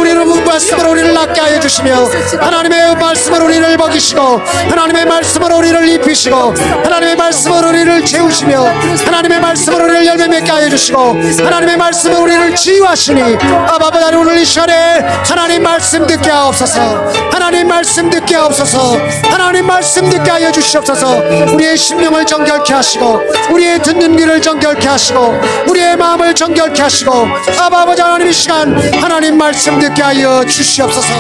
말씀으로 우리를 낫게 하여 주시며 하나님의 말씀으로 우리를 먹이시고 하나님의 말씀으로 우리를 입히시고 하나님의 말씀으로 우리를 채우시며 하나님의 말씀으로 우리를 열매 맺게 하여 주시고 하나님의 말씀으로 우리를 치유하시니 아버지 하나님 오늘 이 시간에 하나님 말씀 듣게 하옵소서. 하나님 말씀 듣게 하옵소서. 하나님 말씀 듣게 하여 주시옵소서. 우리의 심령을 정결케 하시고 우리의 듣는 귀를 정결케 하시고 우리의 마음을 정결케 하시고 아버지 하나님 이 시간 하나님 말씀 듣게 하여 주시옵소서.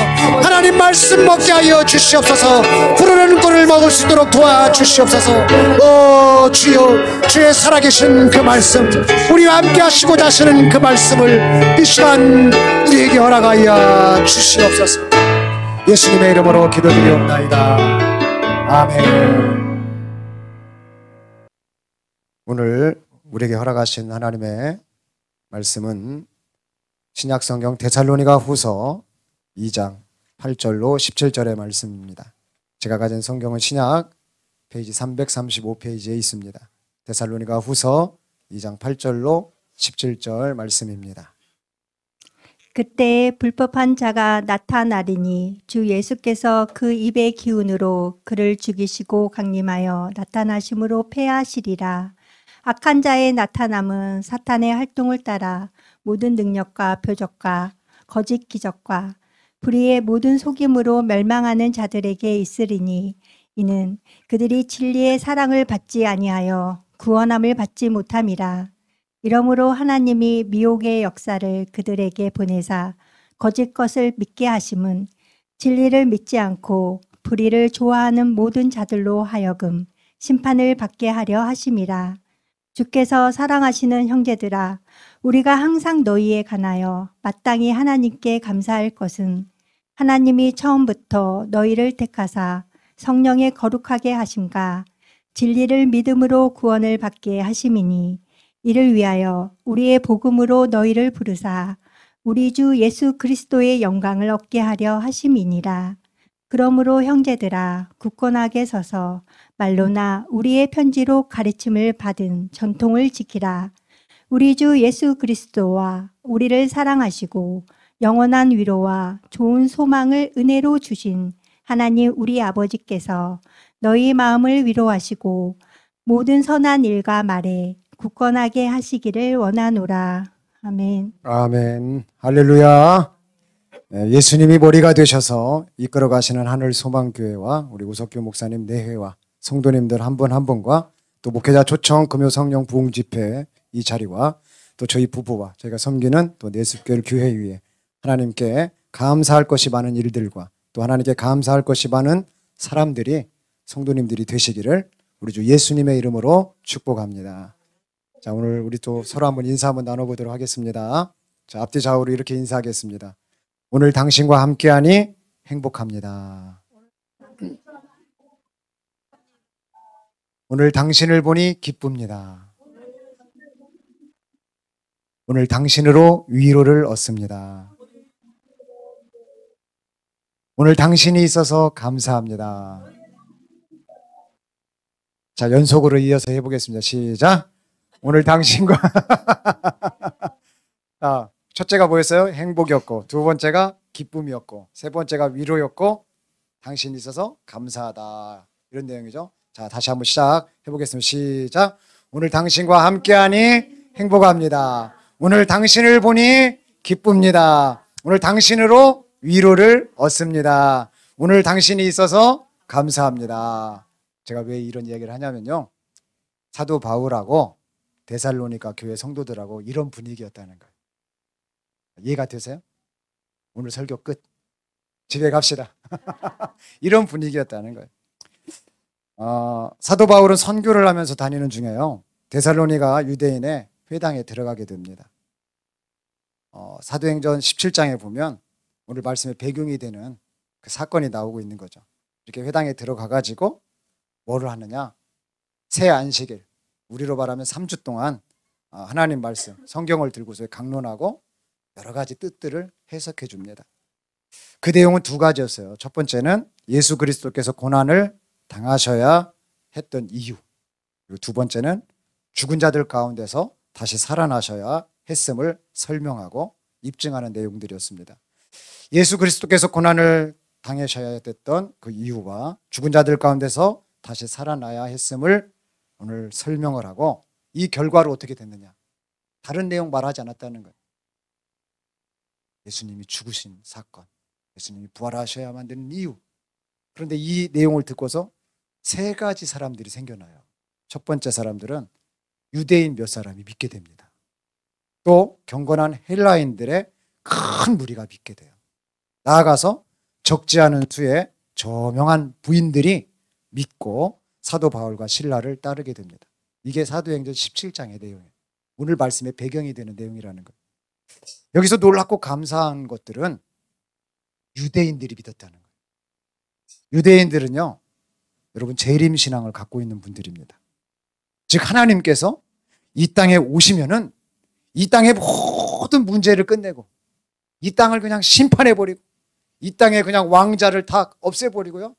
하나님 말씀 먹게 하여 주시옵소서. 부르는 꼴을 먹을 수 있도록 도와주시옵소서. 오 주여, 주의 살아계신 그 말씀, 우리와 함께 하시고자 하시는 그 말씀을 이 시간 우리에게 허락하여 주시옵소서. 예수님의 이름으로 기도드리옵나이다. 아멘. 오늘 우리에게 허락하신 하나님의 말씀은 신약성경 데살로니가 후서 2장 8절로 17절의 말씀입니다. 제가 가진 성경은 신약 페이지 335페이지에 있습니다. 데살로니가 후서 2장 8절로 17절 말씀입니다. 그때 불법한 자가 나타나리니 주 예수께서 그 입의 기운으로 그를 죽이시고 강림하여 나타나심으로 패하시리라. 악한 자의 나타남은 사탄의 활동을 따라 모든 능력과 표적과 거짓 기적과 불의의 모든 속임으로 멸망하는 자들에게 있으리니 이는 그들이 진리의 사랑을 받지 아니하여 구원함을 받지 못함이라. 이러므로 하나님이 미혹의 역사를 그들에게 보내사 거짓 것을 믿게 하심은 진리를 믿지 않고 불의를 좋아하는 모든 자들로 하여금 심판을 받게 하려 하심이라. 주께서 사랑하시는 형제들아, 우리가 항상 너희에 관하여 마땅히 하나님께 감사할 것은 하나님이 처음부터 너희를 택하사 성령에 거룩하게 하심과 진리를 믿음으로 구원을 받게 하심이니 이를 위하여 우리의 복음으로 너희를 부르사 우리 주 예수 그리스도의 영광을 얻게 하려 하심이니라. 그러므로 형제들아, 굳건하게 서서 말로나 우리의 편지로 가르침을 받은 전통을 지키라. 우리 주 예수 그리스도와 우리를 사랑하시고 영원한 위로와 좋은 소망을 은혜로 주신 하나님 우리 아버지께서 너희 마음을 위로하시고 모든 선한 일과 말에 굳건하게 하시기를 원하노라. 아멘. 아멘. 할렐루야. 예수님이 머리가 되셔서 이끌어 가시는 하늘 소망교회와 우리 우석규 목사님 내회와 성도님들 한 분 한 분과 또 목회자 초청 금요 성령 부흥 집회 이 자리와 또 저희 부부와 저희가 섬기는 또 내습교회 교회 위에 하나님께 감사할 것이 많은 일들과 또 하나님께 감사할 것이 많은 사람들이 성도님들이 되시기를 우리 주 예수님의 이름으로 축복합니다. 자, 오늘 우리 또 서로 한번 인사 한번 나눠보도록 하겠습니다. 자, 앞뒤 좌우로 이렇게 인사하겠습니다. 오늘 당신과 함께하니 행복합니다. 오늘 당신을 보니 기쁩니다. 오늘 당신으로 위로를 얻습니다. 오늘 당신이 있어서 감사합니다. 자, 연속으로 이어서 해보겠습니다. 시작. 오늘 당신과 자, 첫째가 뭐였어요? 행복이었고, 두 번째가 기쁨이었고, 세 번째가 위로였고, 당신이 있어서 감사하다. 이런 내용이죠. 자, 다시 한번 시작해보겠습니다. 시작. 오늘 당신과 함께하니 행복합니다. 오늘 당신을 보니 기쁩니다. 오늘 당신으로 위로를 얻습니다. 오늘 당신이 있어서 감사합니다. 제가 왜 이런 이야기를 하냐면요, 사도 바울하고 데살로니가 교회 성도들하고 이런 분위기였다는 거예요. 이해가 되세요? 오늘 설교 끝. 집에 갑시다. 이런 분위기였다는 거예요. 사도 바울은 선교를 하면서 다니는 중에요, 데살로니가 유대인의 회당에 들어가게 됩니다. 사도행전 17장에 보면 오늘 말씀의 배경이 되는 그 사건이 나오고 있는 거죠. 이렇게 회당에 들어가가지고 뭐를 하느냐? 새 안식일, 우리로 말하면 3주 동안 하나님 말씀, 성경을 들고서 강론하고 여러 가지 뜻들을 해석해 줍니다. 그 내용은 두 가지였어요. 첫 번째는 예수 그리스도께서 고난을 당하셔야 했던 이유, 그리고 두 번째는 죽은 자들 가운데서 다시 살아나셔야 했음을 설명하고 입증하는 내용들이었습니다. 예수 그리스도께서 고난을 당하셔야 됐던 그 이유와 죽은 자들 가운데서 다시 살아나야 했음을 오늘 설명을 하고, 이 결과로 어떻게 됐느냐? 다른 내용 말하지 않았다는 거예요. 예수님이 죽으신 사건, 예수님이 부활하셔야만 되는 이유. 그런데 이 내용을 듣고서 세 가지 사람들이 생겨나요. 첫 번째 사람들은 유대인 몇 사람이 믿게 됩니다. 또 경건한 헬라인들의 큰 무리가 믿게 돼요. 나아가서 적지 않은 수의 저명한 부인들이 믿고 사도 바울과 실라를 따르게 됩니다. 이게 사도행전 17장의 내용이에요. 오늘 말씀의 배경이 되는 내용이라는 거예요. 여기서 놀랍고 감사한 것들은 유대인들이 믿었다는 거예요. 유대인들은요, 여러분 재림신앙을 갖고 있는 분들입니다. 즉 하나님께서 이 땅에 오시면은 이 땅의 모든 문제를 끝내고 이 땅을 그냥 심판해버리고 이 땅에 그냥 왕자를 다 없애버리고요,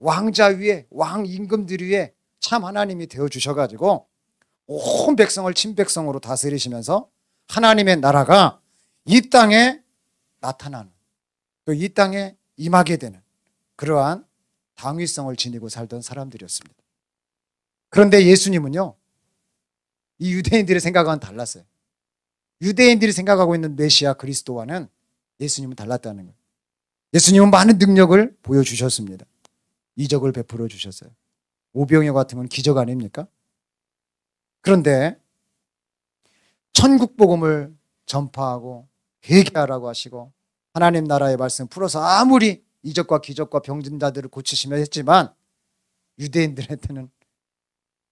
왕자 위에, 왕 임금들 위에 참 하나님이 되어주셔가지고 온 백성을 친백성으로 다스리시면서 하나님의 나라가 이 땅에 나타나는, 또 이 땅에 임하게 되는 그러한 당위성을 지니고 살던 사람들이었습니다. 그런데 예수님은요, 이 유대인들의 생각과는 달랐어요. 유대인들이 생각하고 있는 메시아 그리스도와는 예수님은 달랐다는 거예요. 예수님은 많은 능력을 보여주셨습니다. 이적을 베풀어 주셨어요. 오병이어 같은 건 기적 아닙니까? 그런데 천국 복음을 전파하고 회개하라고 하시고 하나님 나라의 말씀 풀어서 아무리 이적과 기적과 병든 자들을 고치시며 했지만 유대인들한테는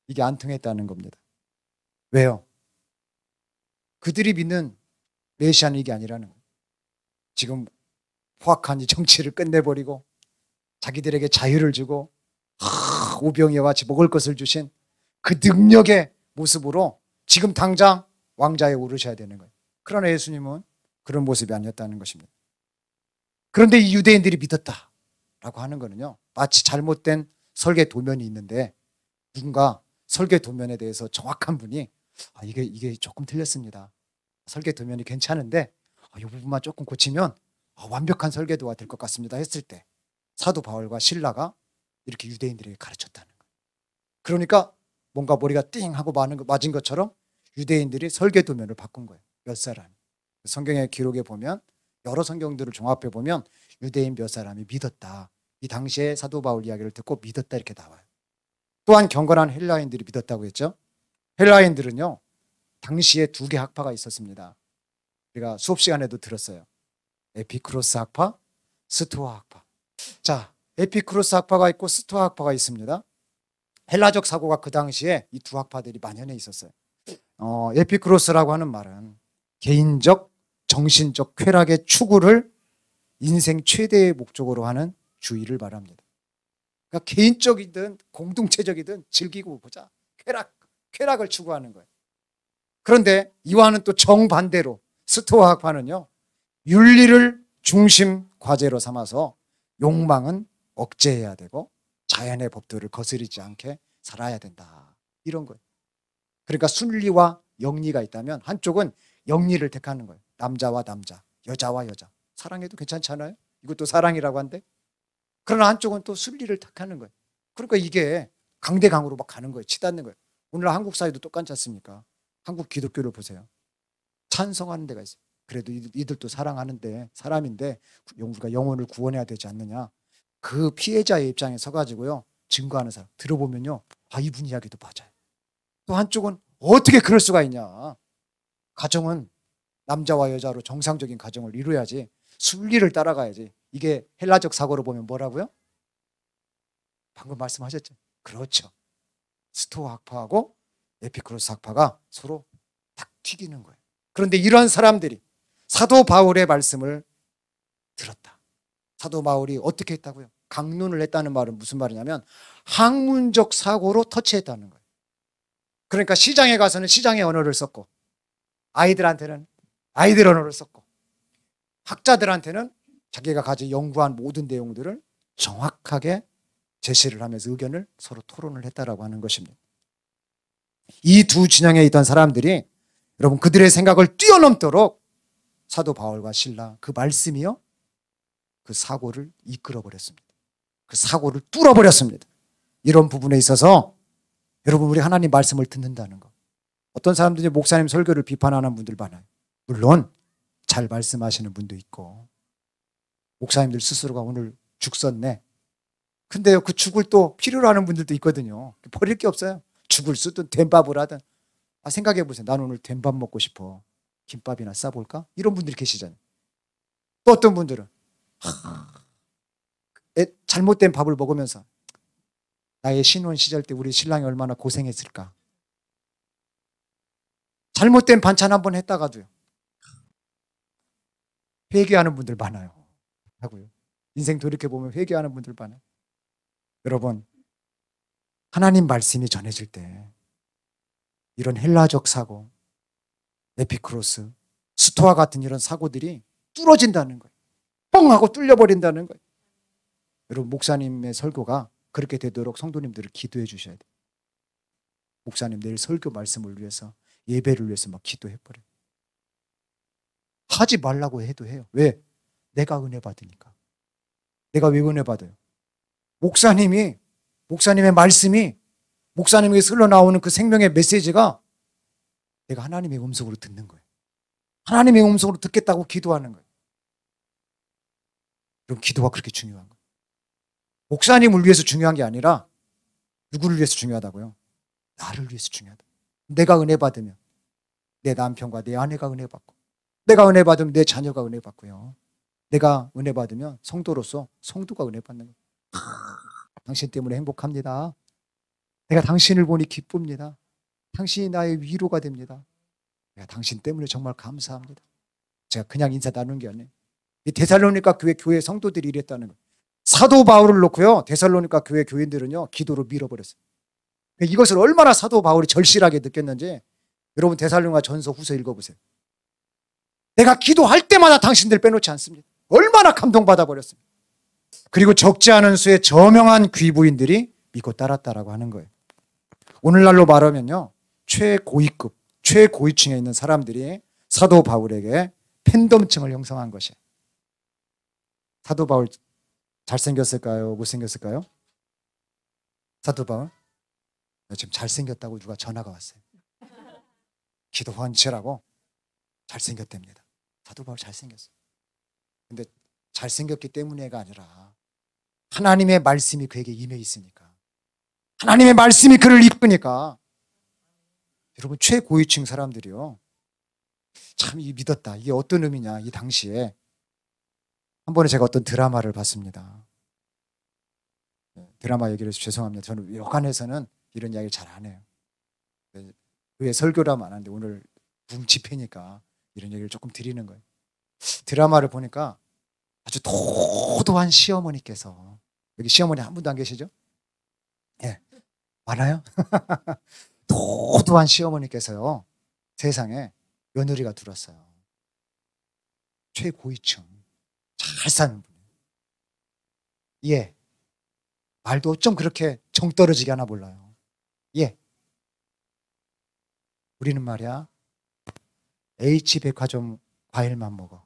이게 안 통했다는 겁니다. 왜요? 그들이 믿는 메시아는 이게 아니라는 거예요. 지금 포악한 이 정치를 끝내버리고 자기들에게 자유를 주고 오병이어 같이 먹을 것을 주신 그 능력의 모습으로 지금 당장 왕자에 오르셔야 되는 거예요. 그러나 예수님은 그런 모습이 아니었다는 것입니다. 그런데 이 유대인들이 믿었다라고 하는 거는요, 마치 잘못된 설계 도면이 있는데 누군가 설계 도면에 대해서 정확한 분이 이게 조금 틀렸습니다. 설계 도면이 괜찮은데 이 부분만 조금 고치면 완벽한 설계도가 될 것 같습니다 했을 때 사도 바울과 실라가 이렇게 유대인들에게 가르쳤다는 거예요. 그러니까 뭔가 머리가 띵 하고 맞은 것처럼 유대인들이 설계 도면을 바꾼 거예요. 몇 사람. 성경의 기록에 보면, 여러 성경들을 종합해 보면 유대인 몇 사람이 믿었다. 이 당시에 사도 바울 이야기를 듣고 믿었다 이렇게 나와요. 또한 경건한 헬라인들이 믿었다고 했죠. 헬라인들은요, 당시에 두 개 학파가 있었습니다. 우리가 수업 시간에도 들었어요. 에피쿠로스 학파, 스토아 학파. 자, 에피쿠로스 학파가 있고 스토아 학파가 있습니다. 헬라적 사고가 그 당시에 이 두 학파들이 만연해 있었어요. 에피쿠로스라고 하는 말은 개인적 정신적 쾌락의 추구를 인생 최대의 목적으로 하는 주의를 말합니다. 그러니까 개인적이든 공동체적이든 즐기고 보자. 쾌락을 추구하는 거예요. 그런데 이와는 또 정반대로 스토아 학파는요, 윤리를 중심 과제로 삼아서 욕망은 억제해야 되고 자연의 법도를 거스르지 않게 살아야 된다, 이런 거예요. 그러니까 순리와 영리가 있다면 한쪽은 영리를 택하는 거예요. 남자와 남자, 여자와 여자, 사랑해도 괜찮지 않아요? 이것도 사랑이라고 한데. 그러나 한쪽은 또 순리를 택하는 거예요. 그러니까 이게 강대강으로 막 가는 거예요. 치닫는 거예요. 오늘 한국 사회도 똑같지 않습니까? 한국 기독교를 보세요. 찬성하는 데가 있어요. 그래도 이들도 사랑하는데, 사람인데 우리가 영혼을 구원해야 되지 않느냐. 그 피해자의 입장에 서가지고요, 증거하는 사람 들어보면요, 아, 이분 이야기도 맞아요. 또 한쪽은 어떻게 그럴 수가 있냐. 가정은 남자와 여자로 정상적인 가정을 이루어야지, 순리를 따라가야지. 이게 헬라적 사고로 보면 뭐라고요? 방금 말씀하셨죠. 그렇죠. 스토아 학파하고 에피쿠로스 학파가 서로 딱 튀기는 거예요. 그런데 이런 사람들이 사도 바울의 말씀을 들었다. 사도 바울이 어떻게 했다고요? 강론을 했다는 말은 무슨 말이냐면 학문적 사고로 터치했다는 거예요. 그러니까 시장에 가서는 시장의 언어를 썼고, 아이들한테는 아이들 언어를 썼고, 학자들한테는 자기가 가지고 연구한 모든 내용들을 정확하게 제시를 하면서 의견을 서로 토론을 했다라고 하는 것입니다. 이 두 진영에 있던 사람들이 여러분 그들의 생각을 뛰어넘도록 사도 바울과 실라 그 말씀이요, 그 사고를 이끌어 버렸습니다. 그 사고를 뚫어 버렸습니다. 이런 부분에 있어서 여러분, 우리 하나님 말씀을 듣는다는 거, 어떤 사람들이 목사님 설교를 비판하는 분들 많아요. 물론 잘 말씀하시는 분도 있고, 목사님들 스스로가 오늘 죽 썼네, 근데요 그 죽을 또 필요로 하는 분들도 있거든요. 버릴 게 없어요. 죽을 쓰든 된밥을 하든. 생각해 보세요. 난 오늘 된밥 먹고 싶어, 김밥이나 싸볼까? 이런 분들이 계시잖아요. 또 어떤 분들은 잘못된 밥을 먹으면서 나의 신혼 시절 때 우리 신랑이 얼마나 고생했을까. 잘못된 반찬 한번 했다가도요 회개하는 분들 많아요. 하고요. 인생 돌이켜보면 회개하는 분들 많아요. 여러분, 하나님 말씀이 전해질 때 이런 헬라적 사고, 에피쿠로스, 스토아 같은 이런 사고들이 뚫어진다는 거예요. 뻥 하고 뚫려버린다는 거예요. 여러분, 목사님의 설교가 그렇게 되도록 성도님들을 기도해 주셔야 돼요. 목사님 내일 설교 말씀을 위해서, 예배를 위해서 막 기도해버려요. 하지 말라고 해도 해요. 왜? 내가 은혜 받으니까. 내가 왜 은혜 받아요? 목사님의 말씀이, 목사님에게서 흘러나오는 그 생명의 메시지가 내가 하나님의 음성으로 듣는 거예요. 하나님의 음성으로 듣겠다고 기도하는 거예요. 그럼 기도가 그렇게 중요한 거예요. 목사님을 위해서 중요한 게 아니라 누구를 위해서 중요하다고요? 나를 위해서 중요하다. 내가 은혜 받으면 내 남편과 내 아내가 은혜 받고, 내가 은혜 받으면 내 자녀가 은혜 받고요. 내가 은혜 받으면 성도로서 성도가 은혜 받는 거예요. 당신 때문에 행복합니다. 내가 당신을 보니 기쁩니다. 당신이 나의 위로가 됩니다. 내가 당신 때문에 정말 감사합니다. 제가 그냥 인사 나누는 게 아니에요. 이 데살로니가 교회 성도들이 이랬다는 거예요. 사도 바울을 놓고요, 데살로니가 교회 교인들은요 기도로 밀어버렸어요. 이것을 얼마나 사도 바울이 절실하게 느꼈는지 여러분 데살로니가 전서 후서 읽어보세요. 내가 기도할 때마다 당신들 빼놓지 않습니다. 얼마나 감동받아 버렸습니다. 그리고 적지 않은 수의 저명한 귀부인들이 믿고 따랐다라고 하는 거예요. 오늘날로 말하면요, 최고위급, 최고위층에 있는 사람들이 사도 바울에게 팬덤층을 형성한 것이에요. 사도 바울 잘생겼을까요? 못생겼을까요? 사도 바울? 지금 잘생겼다고 누가 전화가 왔어요. 기도 헌치라고 잘생겼답니다. 사도 바울 잘생겼어요. 근데 잘생겼기 때문에가 아니라 하나님의 말씀이 그에게 임해 있으니까, 하나님의 말씀이 그를 이끄니까. 여러분, 최고위층 사람들이요, 참 이 믿었다. 이게 어떤 의미냐. 이 당시에 한 번에 제가 어떤 드라마를 봤습니다. 드라마 얘기를 해서 죄송합니다. 저는 여관에서는 이런 이야기 잘 안 해요. 왜 설교라면 안 하는데 오늘 붕 집회니까 이런 얘기를 조금 드리는 거예요. 드라마를 보니까 아주 도도한 시어머니께서, 여기 시어머니 한 분도 안 계시죠? 예, 많아요? 도도한 시어머니께서요, 세상에 며느리가 들었어요. 최고위층, 잘 사는 분. 예, 말도 어쩜 그렇게 정 떨어지게 하나 몰라요. 예, 우리는 말이야 H백화점 과일만 먹어.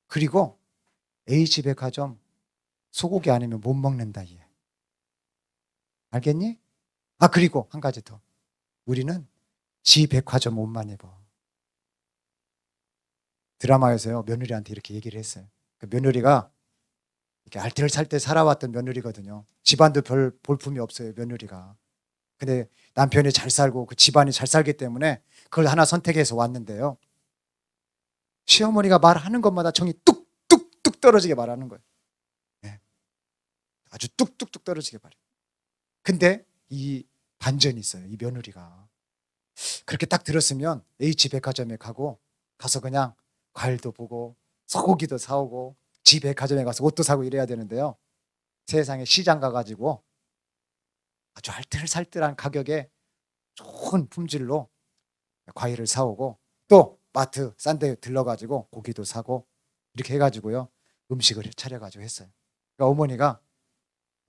그리고 H백화점 소고기 아니면 못 먹는다. 얘 알겠니? 아, 그리고 한 가지 더, 우리는 G백화점 옷만 입어. 드라마에서요 며느리한테 이렇게 얘기를 했어요. 그 며느리가 이렇게 알뜰살뜰 살아왔던 며느리거든요. 집안도 별 볼품이 없어요, 며느리가. 근데 남편이 잘 살고 그 집안이 잘 살기 때문에 그걸 하나 선택해서 왔는데요, 시어머니가 말하는 것마다 정이 뚝뚝뚝 떨어지게 말하는 거예요. 네. 아주 뚝뚝뚝 떨어지게 말해요. 근데 이 반전이 있어요. 이 며느리가 그렇게 딱 들었으면 H백화점에 가서 그냥 과일도 보고 소고기도 사오고 G백화점에 가서 옷도 사고 이래야 되는데요, 세상에 시장 가가지고 아주 알뜰살뜰한 가격에 좋은 품질로 과일을 사오고 또 마트 싼 데 들러가지고 고기도 사고 이렇게 해가지고요 음식을 차려가지고 했어요. 그러니까 어머니가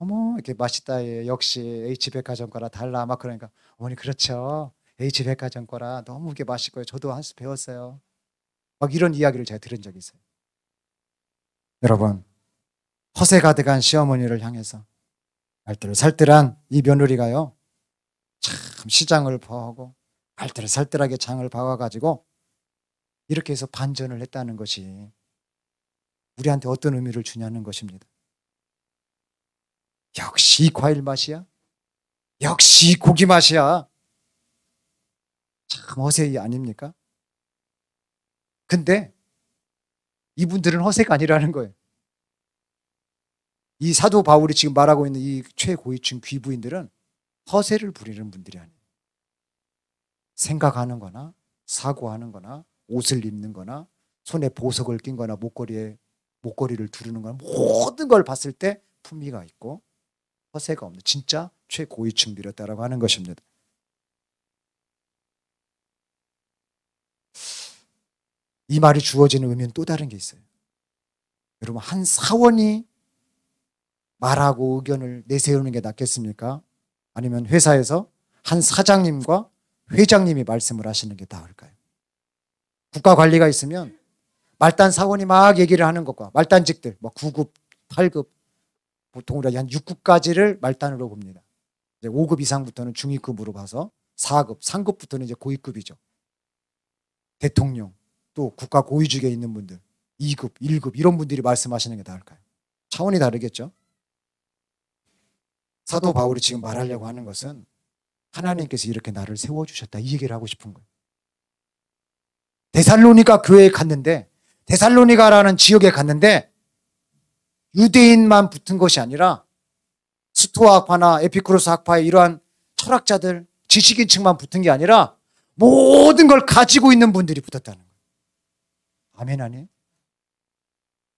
어머 이렇게 맛있다, 예, 역시 H백화점 거라 달라 막 그러니까 어머니 그렇죠, H백화점 거라 너무 이게 맛있고요, 저도 한 수 배웠어요, 막 이런 이야기를 제가 들은 적이 있어요. 여러분, 허세 가득한 시어머니를 향해서 알뜰살뜰한 이 며느리가요 참 시장을 봐하고 알뜰살뜰하게 장을 봐와가지고 이렇게 해서 반전을 했다는 것이 우리한테 어떤 의미를 주냐는 것입니다. 역시 이 과일 맛이야, 역시 이 고기 맛이야. 참 허세 아닙니까? 근데 이분들은 허세가 아니라는 거예요. 이 사도 바울이 지금 말하고 있는 이 최고위층 귀부인들은 허세를 부리는 분들이 아니에요. 생각하는 거나 사고하는 거나 옷을 입는 거나 손에 보석을 낀 거나 목걸이를 두르는 거나 모든 걸 봤을 때 품위가 있고 허세가 없는 진짜 최고위층들이었다라고 하는 것입니다. 이 말이 주어지는 의미는 또 다른 게 있어요. 여러분, 한 사원이 말하고 의견을 내세우는 게 낫겠습니까? 아니면 회사에서 한 사장님과 회장님이 말씀을 하시는 게 나을까요? 국가관리가 있으면 말단 사원이 막 얘기를 하는 것과 말단직들, 뭐 9급, 8급, 보통 우리가 한 6급까지를 말단으로 봅니다. 이제 5급 이상부터는 중위급으로 봐서 4급, 3급부터는 이제 고위급이죠. 대통령, 또 국가 고위직에 있는 분들, 2급, 1급 이런 분들이 말씀하시는 게 나을까요? 차원이 다르겠죠? 사도 바울이 지금 말하려고 하는 것은 하나님께서 이렇게 나를 세워주셨다, 이 얘기를 하고 싶은 거예요. 데살로니가 교회에 갔는데, 데살로니가라는 지역에 갔는데 유대인만 붙은 것이 아니라 스토아 학파나 에피쿠로스 학파의 이러한 철학자들, 지식인층만 붙은 게 아니라 모든 걸 가지고 있는 분들이 붙었다는 거예요. 아멘 아니에요?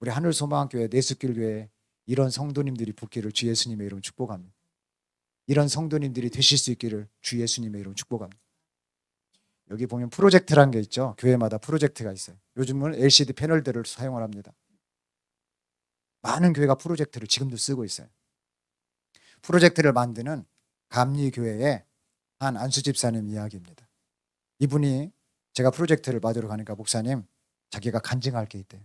우리 하늘소망교회, 내숫길교회 이런 성도님들이 붙기를 주 예수님의 이름으로 축복합니다. 이런 성도님들이 되실 수 있기를 주 예수님의 이름으로 축복합니다. 여기 보면 프로젝트라는 게 있죠. 교회마다 프로젝트가 있어요. 요즘은 LCD 패널들을 사용을 합니다. 많은 교회가 프로젝트를 지금도 쓰고 있어요. 프로젝트를 만드는 감리교회의 한 안수집사님 이야기입니다. 이분이 제가 프로젝트를 받으러 가니까 목사님, 자기가 간증할 게 있대요.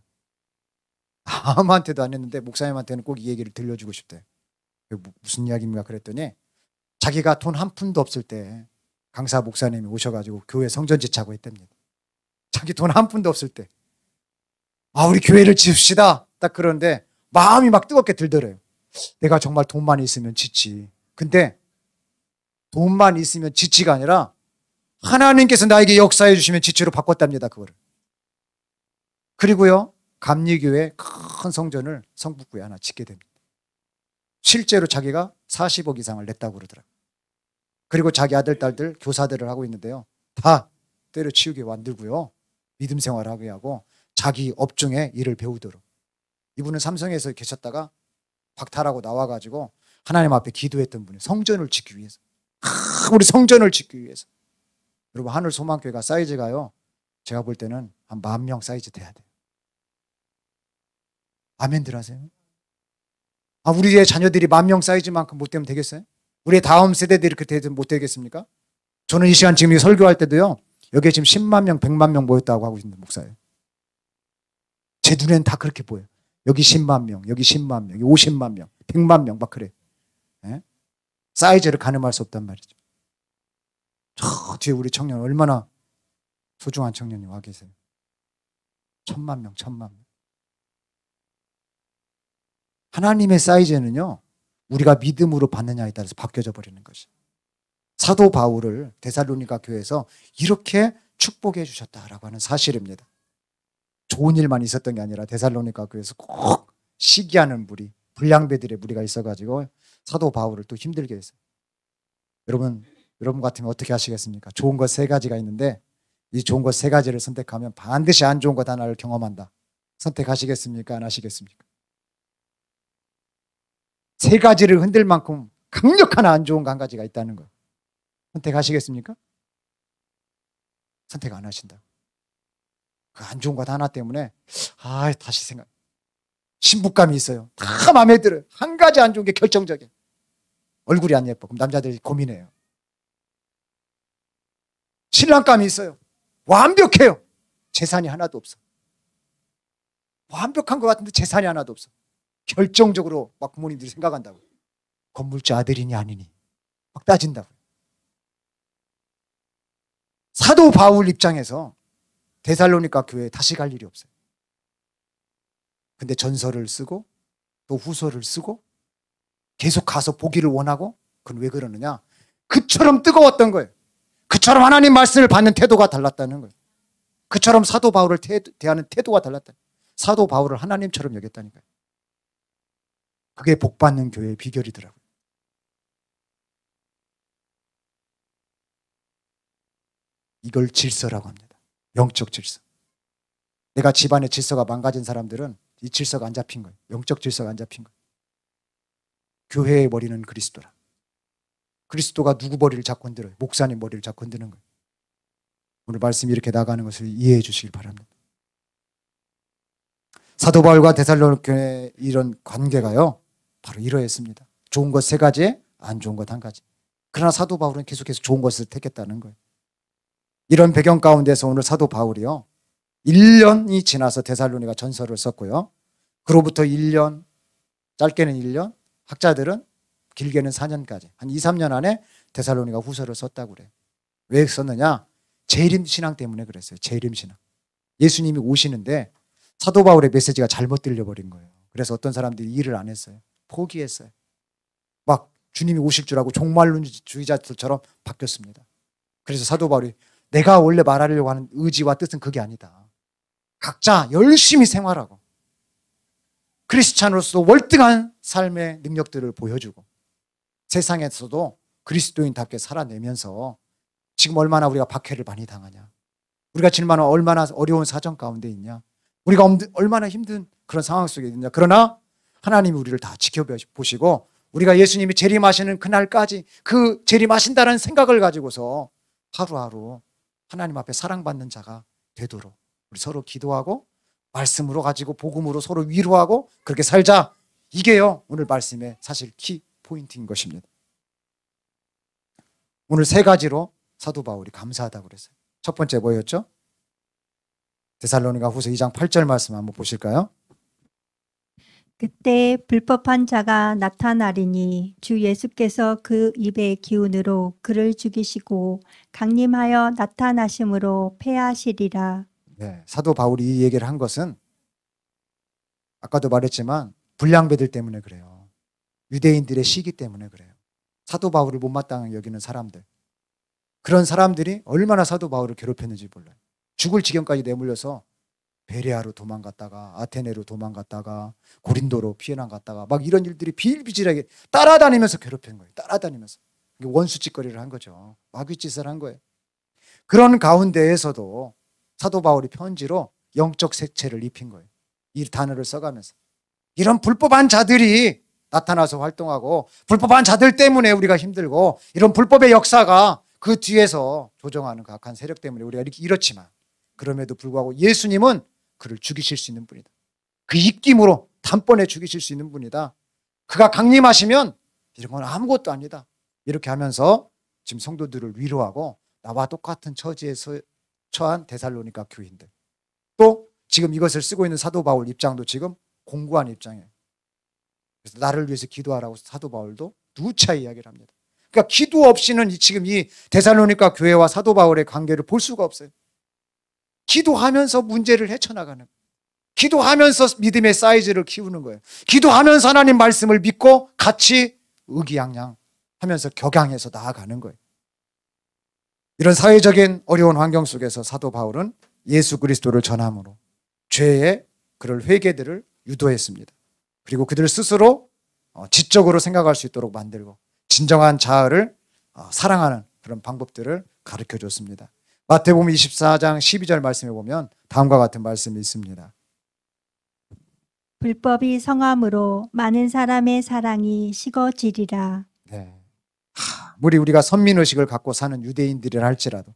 아무한테도 안 했는데 목사님한테는 꼭 이 얘기를 들려주고 싶대요. 무슨 이야기입니까? 그랬더니 자기가 돈 한 푼도 없을 때 강사 목사님이 오셔가지고 교회 성전지 차고 했답니다. 자기 돈 한 푼도 없을 때, 우리 교회를 지읍시다, 딱 그러는데 마음이 막 뜨겁게 들더래요. 내가 정말 돈만 있으면 짓지. 근데 돈만 있으면 짓지가 아니라 하나님께서 나에게 역사해 주시면 지치로 바꿨답니다, 그거를. 그리고요, 감리교회 큰 성전을 성북구에 하나 짓게 됩니다. 실제로 자기가 40억 이상을 냈다고 그러더라고요. 그리고 자기 아들, 딸들 교사들을 하고 있는데요. 다 때려치우게 만들고요. 믿음 생활을 하게 하고 자기 업종에 일을 배우도록. 이분은 삼성에서 계셨다가 박탈하고 나와가지고 하나님 앞에 기도했던 분이 성전을 짓기 위해서. 우리 성전을 짓기 위해서. 여러분 하늘 소망교회가 사이즈가요. 제가 볼 때는 한 10,000명 사이즈 돼야 돼요. 아멘들 하세요. 우리의 자녀들이 10,000명 사이즈만큼 못 되면 되겠어요? 우리의 다음 세대들이 그렇게 되면 못 되겠습니까? 저는 이 시간 지금 이 설교할 때도요. 여기에 지금 10만 명, 100만 명 모였다고 하고 있는 목사예요. 제 눈에는 다 그렇게 보여요. 여기 10만 명, 여기 10만 명, 여기 50만 명, 100만 명 막 그래. 예? 사이즈를 가늠할 수 없단 말이죠. 저 뒤에 우리 청년 얼마나 소중한 청년이 와 계세요. 1,000만 명, 1,000만 명. 하나님의 사이즈는요. 우리가 믿음으로 받느냐에 따라서 바뀌어져 버리는 것이. 사도 바울을 데살로니가 교회에서 이렇게 축복해 주셨다라고 하는 사실입니다. 좋은 일만 있었던 게 아니라 데살로니가 교회에서 꼭 시기하는 무리, 불량배들의 무리가 있어가지고 사도 바울을 또 힘들게 했어요. 여러분 같으면 어떻게 하시겠습니까? 좋은 것 3가지가 있는데 이 좋은 것 3가지를 선택하면 반드시 안 좋은 것 하나를 경험한다. 선택하시겠습니까? 안 하시겠습니까? 3가지를 흔들 만큼 강력한 안 좋은 거 1가지가 있다는 거예요. 선택하시겠습니까? 선택 안 하신다. 그 안 좋은 것 하나 때문에 다시 생각. 신부감이 있어요. 다 마음에 들어요. 1가지 안 좋은 게 결정적이에요. 얼굴이 안 예뻐. 그럼 남자들이 고민해요. 신랑감이 있어요. 완벽해요. 재산이 하나도 없어. 완벽한 것 같은데 재산이 하나도 없어. 결정적으로 막 부모님들이 생각한다고. 건물주 아들이니 아니니 막 따진다고. 사도 바울 입장에서 데살로니가 교회에 다시 갈 일이 없어요. 근데 전서를 쓰고 또 후서를 쓰고 계속 가서 보기를 원하고. 그건 왜 그러느냐? 그처럼 뜨거웠던 거예요. 그처럼 하나님 말씀을 받는 태도가 달랐다는 거예요. 그처럼 사도 바울을 대하는 태도가 달랐다. 사도 바울을 하나님처럼 여겼다니까요. 그게 복받는 교회의 비결이더라고요. 이걸 질서라고 합니다. 영적 질서. 내가 집안의 질서가 망가진 사람들은 이 질서가 안 잡힌 거예요. 영적 질서가 안 잡힌 거예요. 교회의 머리는 그리스도라. 그리스도가 누구 머리를 잡고 흔들어요? 목사님 머리를 잡고 흔드는 거예요. 오늘 말씀이 이렇게 나가는 것을 이해해 주시길 바랍니다. 사도 바울과 데살로니가 교회의 이런 관계가요. 바로 이러했습니다. 좋은 것 3가지에 안 좋은 것 1가지. 그러나 사도 바울은 계속해서 좋은 것을 택했다는 거예요. 이런 배경 가운데서 오늘 사도 바울이요. 1년이 지나서 데살로니가 전서를 썼고요. 그로부터 1년, 짧게는 1년, 학자들은 길게는 4년까지 한 2, 3년 안에 데살로니가 후서를 썼다고 그래요. 왜 썼느냐? 재림신앙 때문에 그랬어요. 재림신앙. 예수님이 오시는데 사도 바울의 메시지가 잘못 들려버린 거예요. 그래서 어떤 사람들이 일을 안 했어요. 포기했어요. 막 주님이 오실 줄 알고 종말론주의자들처럼 바뀌었습니다. 그래서 사도 바울이 내가 원래 말하려고 하는 의지와 뜻은 그게 아니다. 각자 열심히 생활하고 크리스찬으로서 월등한 삶의 능력들을 보여주고 세상에서도 그리스도인답게 살아내면서 지금 얼마나 우리가 박해를 많이 당하냐. 우리가 지금 얼마나 어려운 사정 가운데 있냐. 우리가 얼마나 힘든 그런 상황 속에 있냐. 그러나 하나님이 우리를 다 지켜보시고 우리가 예수님이 재림하시는 그날까지 그 재림하신다는 생각을 가지고서 하루하루 하나님 앞에 사랑받는 자가 되도록 우리 서로 기도하고 말씀으로 가지고 복음으로 서로 위로하고 그렇게 살자. 이게요 오늘 말씀의 사실 키 포인트인 것입니다. 오늘 3가지로 사도 바울이 감사하다고 그랬어요. 첫 번째 뭐였죠? 데살로니가 후서 2장 8절 말씀 한번 보실까요? 그때 불법한 자가 나타나리니 주 예수께서 그 입의 기운으로 그를 죽이시고 강림하여 나타나심으로 패하시리라. 네, 사도 바울이 이 얘기를 한 것은 아까도 말했지만 불량배들 때문에 그래요. 유대인들의 시기 때문에 그래요. 사도 바울을 못마땅하게 여기는 사람들. 그런 사람들이 얼마나 사도 바울을 괴롭혔는지 몰라요. 죽을 지경까지 내몰려서 베레아로 도망갔다가 아테네로 도망갔다가 고린도로 피해난 갔다가 막 이런 일들이 비일비재하게 따라다니면서 괴롭힌 거예요. 따라다니면서 원수짓거리를 한 거죠. 마귀짓을 한 거예요. 그런 가운데에서도 사도 바울이 편지로 영적 색채를 입힌 거예요. 이 단어를 써가면서 이런 불법한 자들이 나타나서 활동하고 불법한 자들 때문에 우리가 힘들고 이런 불법의 역사가 그 뒤에서 조종하는 그 악한 세력 때문에 우리가 이렇지만 그럼에도 불구하고 예수님은 그를 죽이실 수 있는 분이다. 그 입김으로 단번에 죽이실 수 있는 분이다. 그가 강림하시면 이런 건 아무것도 아니다. 이렇게 하면서 지금 성도들을 위로하고 나와 똑같은 처지에 처한 데살로니가 교인들, 또 지금 이것을 쓰고 있는 사도 바울 입장도 지금 공고한 입장이에요. 그래서 나를 위해서 기도하라고 사도 바울도 누차 이야기를 합니다. 그러니까 기도 없이는 지금 이 데살로니가 교회와 사도 바울의 관계를 볼 수가 없어요. 기도하면서 문제를 헤쳐나가는 거예요. 기도하면서 믿음의 사이즈를 키우는 거예요. 기도하면서 하나님 말씀을 믿고 같이 의기양양하면서 격양해서 나아가는 거예요. 이런 사회적인 어려운 환경 속에서 사도 바울은 예수 그리스도를 전함으로 죄의 그럴 회개들을 유도했습니다. 그리고 그들 스스로 지적으로 생각할 수 있도록 만들고 진정한 자아를 사랑하는 그런 방법들을 가르쳐 줬습니다. 마태복음 24장 12절 말씀에 보면 다음과 같은 말씀이 있습니다. 불법이 성함으로 많은 사람의 사랑이 식어지리라. 네. 아무리 우리가 선민의식을 갖고 사는 유대인들이라 할지라도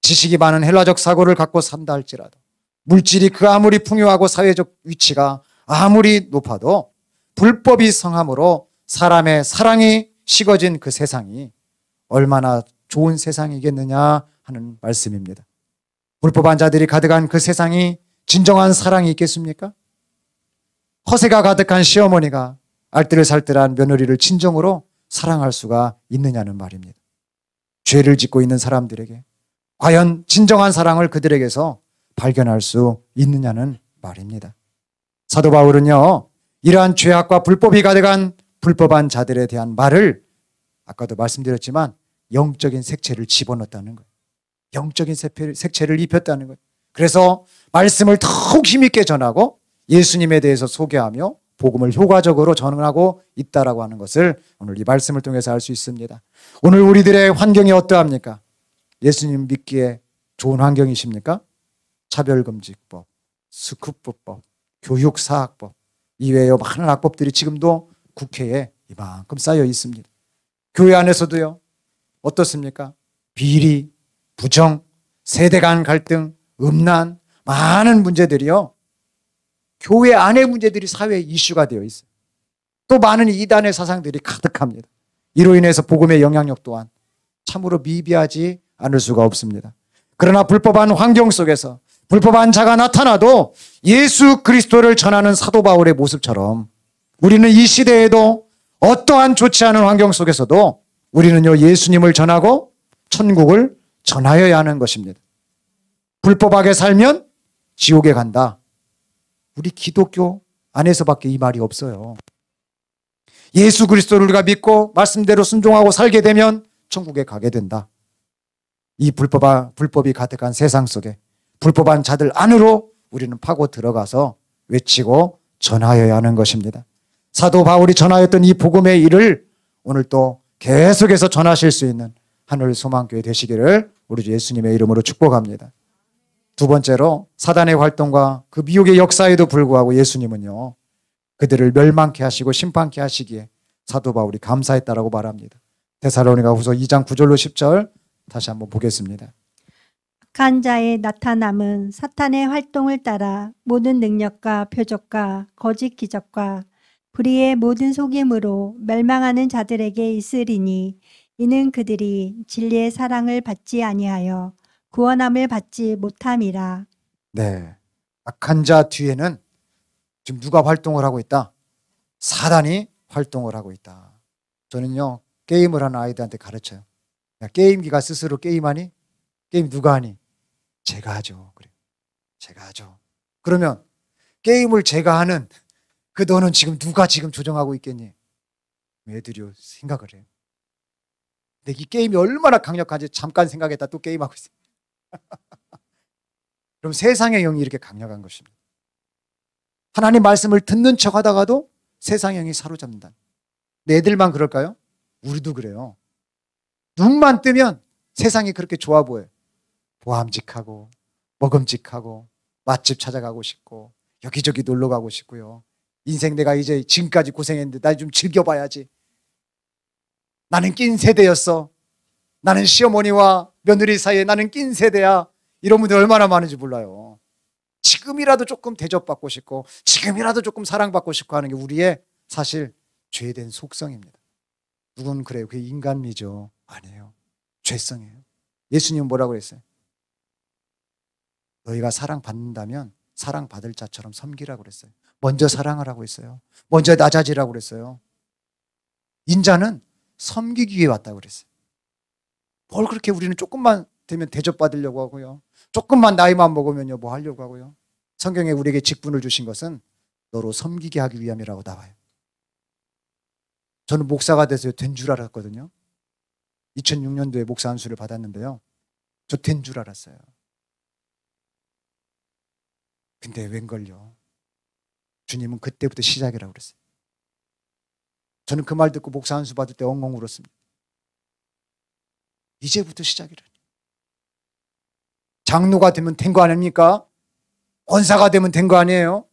지식이 많은 헬라적 사고를 갖고 산다 할지라도 물질이 그 아무리 풍요하고 사회적 위치가 아무리 높아도 불법이 성함으로 사람의 사랑이 식어진 그 세상이 얼마나 좋은 세상이겠느냐 하는 말씀입니다. 불법한 자들이 가득한 그 세상이 진정한 사랑이 있겠습니까? 허세가 가득한 시어머니가 알뜰살뜰한 며느리를 진정으로 사랑할 수가 있느냐는 말입니다. 죄를 짓고 있는 사람들에게 과연 진정한 사랑을 그들에게서 발견할 수 있느냐는 말입니다. 사도 바울은요, 이러한 죄악과 불법이 가득한 불법한 자들에 대한 말을 아까도 말씀드렸지만 영적인 색채를 집어넣었다는 거예요. 영적인 색채를 입혔다는 거예요. 그래서 말씀을 더욱 힘있게 전하고 예수님에 대해서 소개하며 복음을 효과적으로 전하고 있다라고 하는 것을 오늘 이 말씀을 통해서 알 수 있습니다. 오늘 우리들의 환경이 어떠합니까? 예수님 믿기에 좋은 환경이십니까? 차별금지법, 스쿠프법, 교육사학법 이외에 많은 악법들이 지금도 국회에 이만큼 쌓여 있습니다. 교회 안에서도요, 어떻습니까? 비리, 부정, 세대 간 갈등, 음란, 많은 문제들이요, 교회 안의 문제들이 사회에 이슈가 되어 있어요. 또 많은 이단의 사상들이 가득합니다. 이로 인해서 복음의 영향력 또한 참으로 미비하지 않을 수가 없습니다. 그러나 불법한 환경 속에서 불법한 자가 나타나도 예수 그리스도를 전하는 사도 바울의 모습처럼 우리는 이 시대에도 어떠한 좋지 않은 환경 속에서도 우리는요, 예수님을 전하고 천국을 전하여야 하는 것입니다. 불법하게 살면 지옥에 간다. 우리 기독교 안에서밖에 이 말이 없어요. 예수 그리스도를 우리가 믿고 말씀대로 순종하고 살게 되면 천국에 가게 된다. 이 불법이 가득한 세상 속에 불법한 자들 안으로 우리는 파고 들어가서 외치고 전하여야 하는 것입니다. 사도 바울이 전하였던 이 복음의 일을 오늘 또 계속해서 전하실 수 있는 하늘 소망교회 되시기를 우리 주 예수님의 이름으로 축복합니다. 두 번째로 사단의 활동과 그 미혹의 역사에도 불구하고 예수님은요, 그들을 멸망케 하시고 심판케 하시기에 사도 바울이 감사했다라고 말합니다. 데살로니가후서 2장 9절로 10절 다시 한번 보겠습니다. 악한 자의 나타남은 사탄의 활동을 따라 모든 능력과 표적과 거짓 기적과 불의의 모든 속임으로 멸망하는 자들에게 있으리니 이는 그들이 진리의 사랑을 받지 아니하여 구원함을 받지 못함이라. 네, 악한 자 뒤에는 지금 누가 활동을 하고 있다? 사단이 활동을 하고 있다. 저는요, 게임을 하는 아이들한테 가르쳐요. 야, 게임기가 스스로 게임하니? 게임 누가 하니? 제가 하죠. 그래, 제가 하죠. 그러면 게임을 제가 하는 그 너는 지금 누가 지금 조정하고 있겠니? 애들이 생각을 해요. 근데 이 게임이 얼마나 강력한지 잠깐 생각했다 또 게임하고 있어요. 그럼 세상의 영이 이렇게 강력한 것입니다. 하나님 말씀을 듣는 척 하다가도 세상의 영이 사로잡는다. 근데 애들만 그럴까요? 우리도 그래요. 눈만 뜨면 세상이 그렇게 좋아 보여요. 보암직하고 먹음직하고 맛집 찾아가고 싶고 여기저기 놀러 가고 싶고요. 인생 내가 이제 지금까지 고생했는데 나 좀 즐겨봐야지. 나는 낀 세대였어. 나는 시어머니와 며느리 사이에 나는 낀 세대야. 이런 분들 얼마나 많은지 몰라요. 지금이라도 조금 대접받고 싶고 지금이라도 조금 사랑받고 싶고 하는 게 우리의 사실 죄된 속성입니다. 누군 그래요. 그게 인간미죠. 아니에요. 죄성이에요. 예수님은 뭐라고 했어요? 너희가 사랑받는다면 사랑받을 자처럼 섬기라고 그랬어요. 먼저 사랑하라고 했어요. 먼저 낮아지라고 그랬어요. 인자는 섬기기 위해 왔다고 그랬어요. 뭘 그렇게 우리는 조금만 되면 대접받으려고 하고요. 조금만 나이만 먹으면요 뭐 하려고 하고요. 성경에 우리에게 직분을 주신 것은 너로 섬기게 하기 위함이라고 나와요. 저는 목사가 돼서 된 줄 알았거든요. 2006년도에 목사 안수를 받았는데요. 저 된 줄 알았어요. 근데 웬걸요. 주님은 그때부터 시작이라고 그랬어요. 저는 그 말 듣고 목사 안수 받을 때 엉엉 울었습니다. 이제부터 시작이라니. 장로가 되면 된 거 아닙니까? 권사가 되면 된 거 아니에요?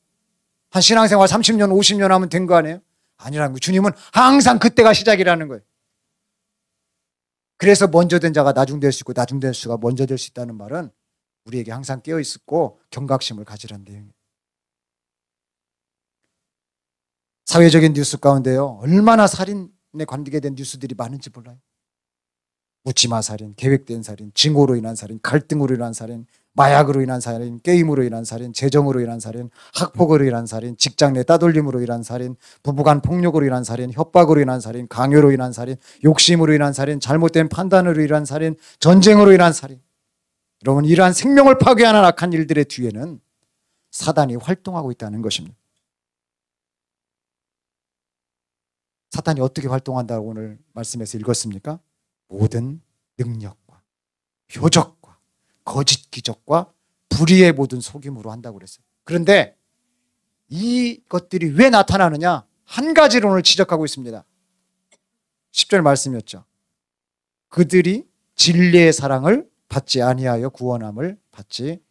한 신앙생활 30년, 50년 하면 된 거 아니에요? 아니라는 거예요. 주님은 항상 그때가 시작이라는 거예요. 그래서 먼저 된 자가 나중 될 수 있고 나중 될 수가 먼저 될 수 있다는 말은 우리에게 항상 깨어 있었고 경각심을 가지라는 내용이에요. 사회적인 뉴스 가운데요. 얼마나 살인에 관계된 뉴스들이 많은지 몰라요. 묻지마 살인, 계획된 살인, 증오로 인한 살인, 갈등으로 인한 살인, 마약으로 인한 살인, 게임으로 인한 살인, 재정으로 인한 살인, 학폭으로 인한 살인, 직장 내 따돌림으로 인한 살인, 부부간 폭력으로 인한 살인, 협박으로 인한 살인, 강요로 인한 살인, 욕심으로 인한 살인, 잘못된 판단으로 인한 살인, 전쟁으로 인한 살인. 여러분, 이러한 생명을 파괴하는 악한 일들의 뒤에는 사단이 활동하고 있다는 것입니다. 사탄이 어떻게 활동한다고 오늘 말씀에서 읽었습니까? 모든 능력과 표적과 거짓 기적과 불의의 모든 속임으로 한다고 그랬어요. 그런데 이것들이 왜 나타나느냐? 한 가지를 오늘 지적하고 있습니다. 10절 말씀이었죠. 그들이 진리의 사랑을 받지 아니하여 구원함을 받지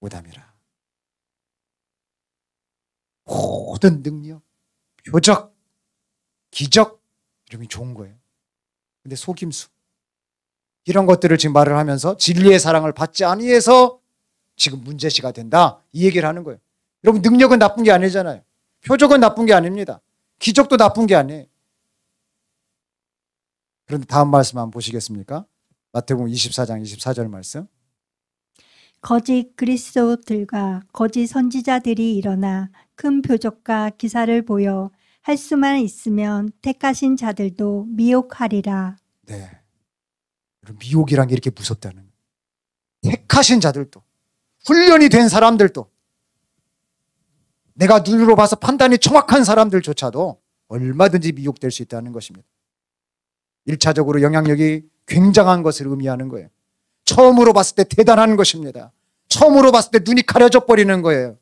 못함이라. 모든 능력, 표적, 기적 이런 게 좋은 거예요. 근데 속임수 이런 것들을 지금 말을 하면서 진리의 사랑을 받지 아니해서 지금 문제시가 된다 이 얘기를 하는 거예요. 여러분 능력은 나쁜 게 아니잖아요. 표적은 나쁜 게 아닙니다. 기적도 나쁜 게 아니에요. 그런데 다음 말씀 한번 보시겠습니까? 마태복음 24장 24절 말씀. 거짓 그리스도들과 거짓 선지자들이 일어나 큰 표적과 기사를 보여 할 수만 있으면 택하신 자들도 미혹하리라. 네. 미혹이란 게 이렇게 무섭다는 거예요. 택하신 자들도, 훈련이 된 사람들도, 내가 눈으로 봐서 판단이 정확한 사람들조차도 얼마든지 미혹될 수 있다는 것입니다. 1차적으로 영향력이 굉장한 것을 의미하는 거예요. 처음으로 봤을 때 대단한 것입니다. 처음으로 봤을 때 눈이 가려져 버리는 거예요.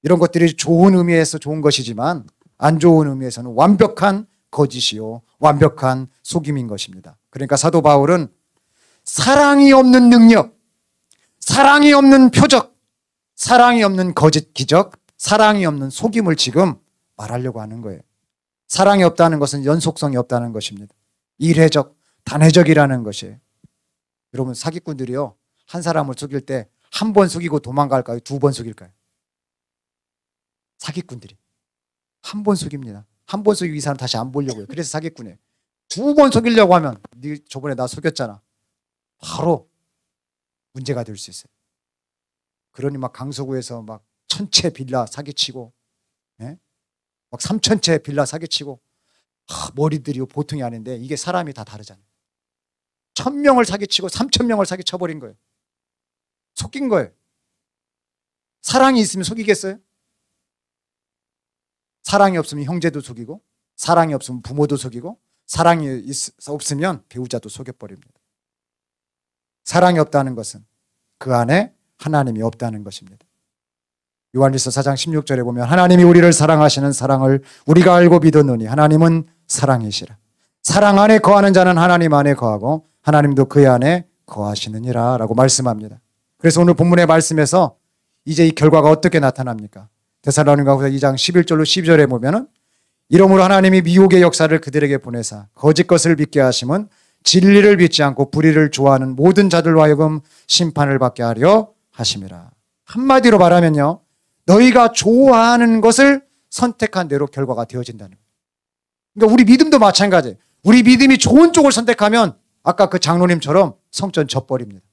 이런 것들이 좋은 의미에서 좋은 것이지만 안 좋은 의미에서는 완벽한 거짓이요 완벽한 속임인 것입니다. 그러니까 사도 바울은 사랑이 없는 능력, 사랑이 없는 표적, 사랑이 없는 거짓 기적, 사랑이 없는 속임을 지금 말하려고 하는 거예요. 사랑이 없다는 것은 연속성이 없다는 것입니다. 일회적, 단회적이라는 것이에요. 여러분 사기꾼들이요 한 사람을 속일 때 한 번 속이고 도망갈까요? 두 번 속일까요? 사기꾼들이 한 번 속입니다. 한 번 속이고 이 사람 다시 안 보려고요. 그래서 사기꾼이에요. 두 번 속이려고 하면 네 저번에 나 속였잖아. 바로 문제가 될 수 있어요. 그러니 막 강서구에서 막 1000채 빌라 사기치고 예? 막 3000채 빌라 사기치고 머리들이 보통이 아닌데 이게 사람이 다 다르잖아요. 1000명을 사기치고 3000명을 사기쳐버린 거예요. 속인 거예요. 사랑이 있으면 속이겠어요? 사랑이 없으면 형제도 속이고 사랑이 없으면 부모도 속이고 사랑이 없으면 배우자도 속여버립니다. 사랑이 없다는 것은 그 안에 하나님이 없다는 것입니다. 요한일서 4장 16절에 보면 하나님이 우리를 사랑하시는 사랑을 우리가 알고 믿었노니 하나님은 사랑이시라. 사랑 안에 거하는 자는 하나님 안에 거하고 하나님도 그의 안에 거하시느니라 라고 말씀합니다. 그래서 오늘 본문의 말씀에서 이제 이 결과가 어떻게 나타납니까? 데살로니가후서 2장 11절로 12절에 보면은 이러므로 하나님이 미혹의 역사를 그들에게 보내사 거짓 것을 믿게 하심은 진리를 믿지 않고 불의를 좋아하는 모든 자들로 하여금 심판을 받게 하려 하심이라. 한마디로 말하면요, 너희가 좋아하는 것을 선택한 대로 결과가 되어진다는 거예요. 그러니까 우리 믿음도 마찬가지예요. 우리 믿음이 좋은 쪽을 선택하면 아까 그 장로님처럼 성전 져버립니다.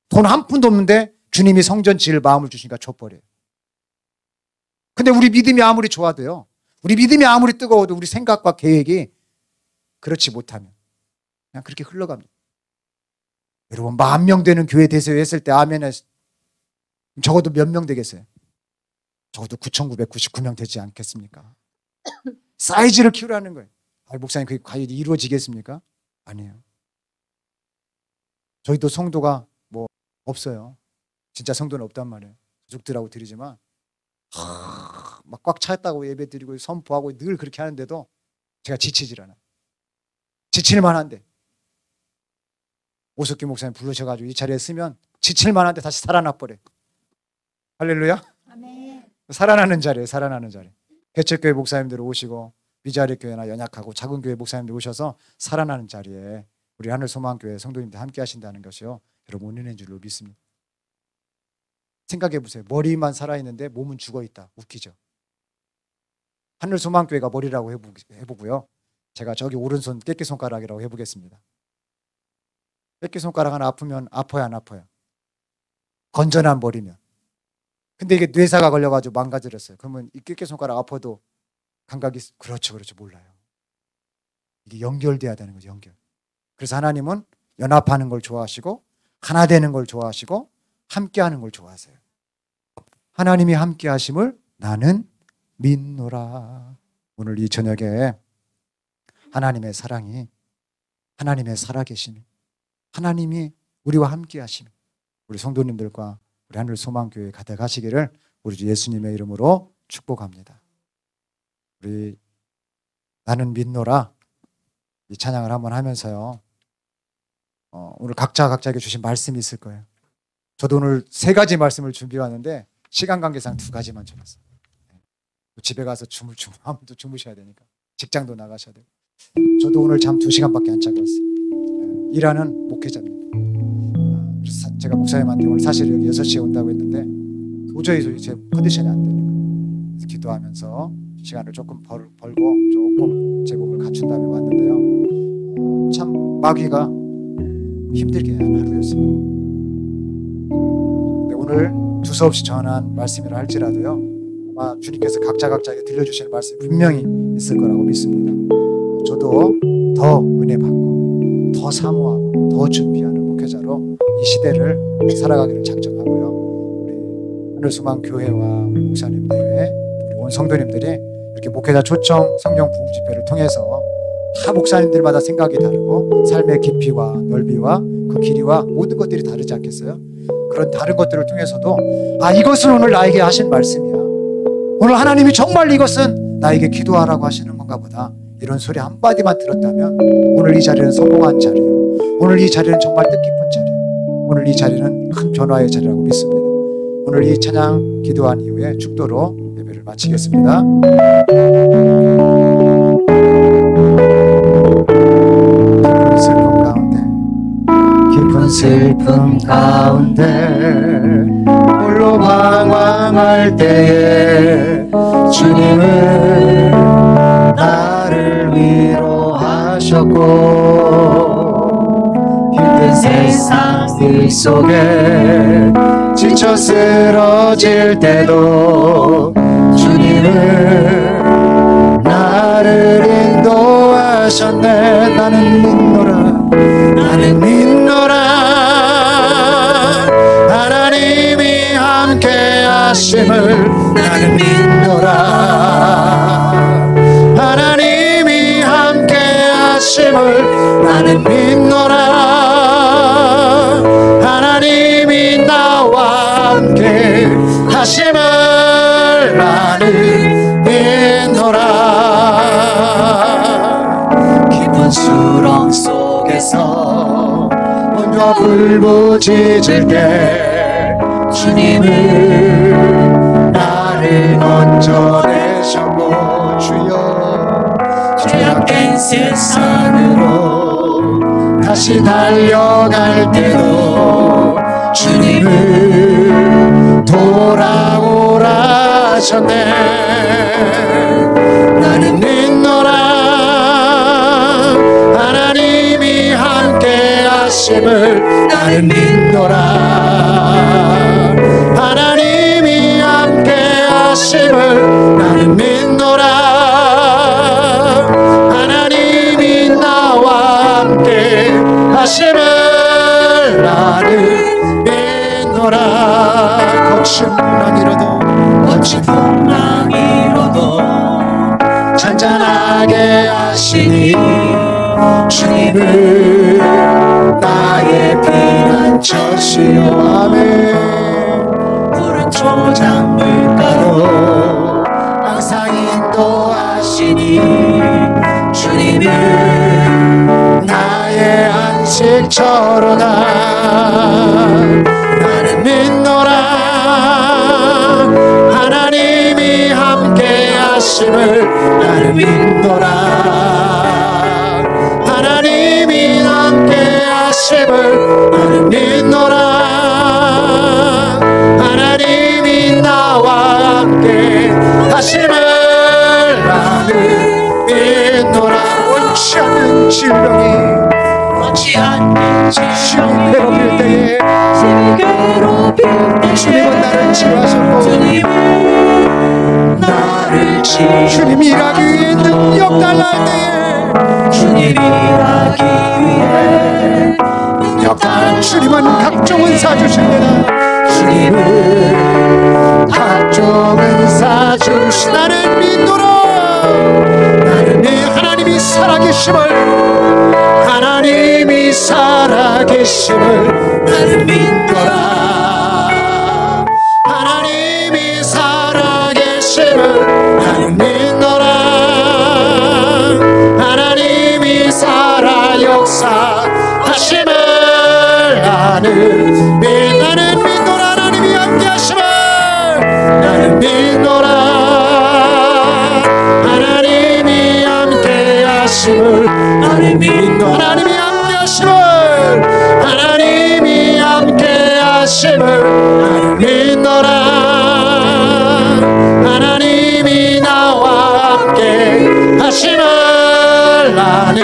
돈 한 푼도 없는데 주님이 성전 지을 마음을 주시니까 져버려요. 근데 우리 믿음이 아무리 좋아도요, 우리 믿음이 아무리 뜨거워도 우리 생각과 계획이 그렇지 못하면 그냥 그렇게 흘러갑니다. 여러분 10,000명 되는 교회 대세회 했을 때 아멘에 적어도 몇 명 되겠어요? 적어도 9,999명 되지 않겠습니까? 사이즈를 키우라는 거예요. 목사님 그게 과연 이루어지겠습니까? 아니에요. 저희도 성도가 뭐 없어요. 진짜 성도는 없단 말이에요. 가족들하고 드리지만 막 꽉 찼다고 예배 드리고 선포하고 늘 그렇게 하는데도 제가 지치질 않아요. 지칠만 한데 오석기 목사님 부르셔가지고 이 자리에 쓰면 지칠만 한데 다시 살아나 버려요. 할렐루야. 아멘. 살아나는 자리에 살아나는 자리. 개척교회 목사님들 오시고 미자리 교회나 연약하고 작은 교회 목사님들 오셔서 살아나는 자리에 우리 하늘소망교회 성도님들 함께 하신다는 것이요, 여러분 은혜인 줄로 믿습니다. 생각해 보세요. 머리만 살아있는데 몸은 죽어있다. 웃기죠. 하늘소망교회가 머리라고 해보고요, 제가 저기 오른손 깨끼손가락이라고 해보겠습니다. 깨끼손가락 하나 아프면 아파요, 안 아파요? 건전한 머리면. 근데 이게 뇌사가 걸려가지고 망가뜨렸어요. 그러면 이 깨끼손가락 아파도 감각이, 그렇죠, 몰라요. 이게 연결돼야 되는 거죠, 연결. 그래서 하나님은 연합하는 걸 좋아하시고 하나 되는 걸 좋아하시고 함께하는 걸 좋아하세요. 하나님이 함께하심을 나는 믿노라. 오늘 이 저녁에 하나님의 사랑이, 하나님의 살아계심이, 하나님이 우리와 함께하심이 우리 성도님들과 우리 하늘소망교회에 가득하시기를 우리 주 예수님의 이름으로 축복합니다. 우리 나는 믿노라 이 찬양을 한번 하면서요, 오늘 각자에게 주신 말씀이 있을 거예요. 저도 오늘 3가지 말씀을 준비해 왔는데 시간 관계상 2가지만 전했어요. 집에 가서 아무도 주무셔야 되니까, 직장도 나가셔야 되고. 저도 오늘 잠 2시간밖에 안 자고 왔어요. 일하는 목회자입니다. 그래서 제가 목사님한테 오늘 사실 여기 6시에 온다고 했는데 도저히 제 컨디션이 안 되는 거예요. 그래서 기도하면서 시간을 조금 벌고 조금 제 몸을 갖춘 다음에 왔는데요, 참 마귀가 힘들게 한 하루였습니다. 근데 오늘 두서없이 전한 말씀이라 할지라도요, 아마 주님께서 각자에게 들려주시는 말씀이 분명히 있을 거라고 믿습니다. 저도 더 은혜 받고 더 사모하고 더 준비하는 목회자로 이 시대를 살아가기를 작정하고요, 우리 하늘소망교회와 우리 목사님 대회 우리 온 성도님들이 이렇게 목회자 초청 성령 부흥 집회를 통해서 다 목사님들마다 생각이 다르고 삶의 깊이와 넓이와 그 길이와 모든 것들이 다르지 않겠어요? 그런 다른 것들을 통해서도 이것은 오늘 나에게 하신 말씀이야, 오늘 하나님이 정말 이것은 나에게 기도하라고 하시는 건가 보다, 이런 소리 한마디만 들었다면 오늘 이 자리는 성공한 자리예요. 오늘 이 자리는 정말 뜻깊은 자리예요. 오늘 이 자리는 큰 변화의 자리라고 믿습니다. 오늘 이 찬양 기도한 이후에 축도로 예배를 마치겠습니다. 깊은 슬픔 가운데 홀로 방황할 때에 주님은 나를 위로하셨고, 힘든 세상 일 속에 지쳐 쓰러질 때도 주님은 나를 인도하셨네. 나는 믿노라 하나님이 함께 하심을. 나는 믿노라 하나님이 함께 하심을. 나는 믿노라 하나님이 나와 믿노라. 깊은 수렁 속에서 온갖 불부짖을 때 주님은 나를 건져내셨고 주여 죄악된 세상으로 다시 달려갈 때도 주님은 돌아오라 하셨네. 나는 믿노라. 하나님이 함께 하심을 나는 믿노라. 하나님이 함께 하심을 나는 믿노라. 하나님이 나와 함께 하심을 나는 믿노라. 거친 풍랑이로도 잔잔하게 하시니 주님은 나의 피난처시요. 아멘. 푸른 초장물가로 항상 인도하시니 주님은 나의 안식처로다. 나는 믿노라. 하나님이 함께 하심을 나는 믿노라. 하나님이 함께 하심을 나는 믿노라. 하나님이 나와 함께 하심을 나는 믿노라. 원치 않는 질병이 시험이 괴롭힐 때에 주님은 나를 치유하셨고 주님이 일하기 위해 능력 달라할 때에 주님이 일하기 위해 능력 달라. 주님은 각종 은사 주십니다. 주님은 각종 은사 주시. 나는 믿노라. 나는 네 하나님이 살아계심을 하나님이 살아계심을 나는 믿노라. 하나님이 살아계심을 나는 믿노라. 하나님이 살아 역사하심을 나는 믿노라. 하나님이 함께 하심을 나는 믿노라. 하나님이 함께 하심을 나는 믿노라. 하나님이 함께 하심을 하나님이 함께 하심을 나는 믿노라. 하나님이 나와 함께 하심을 나는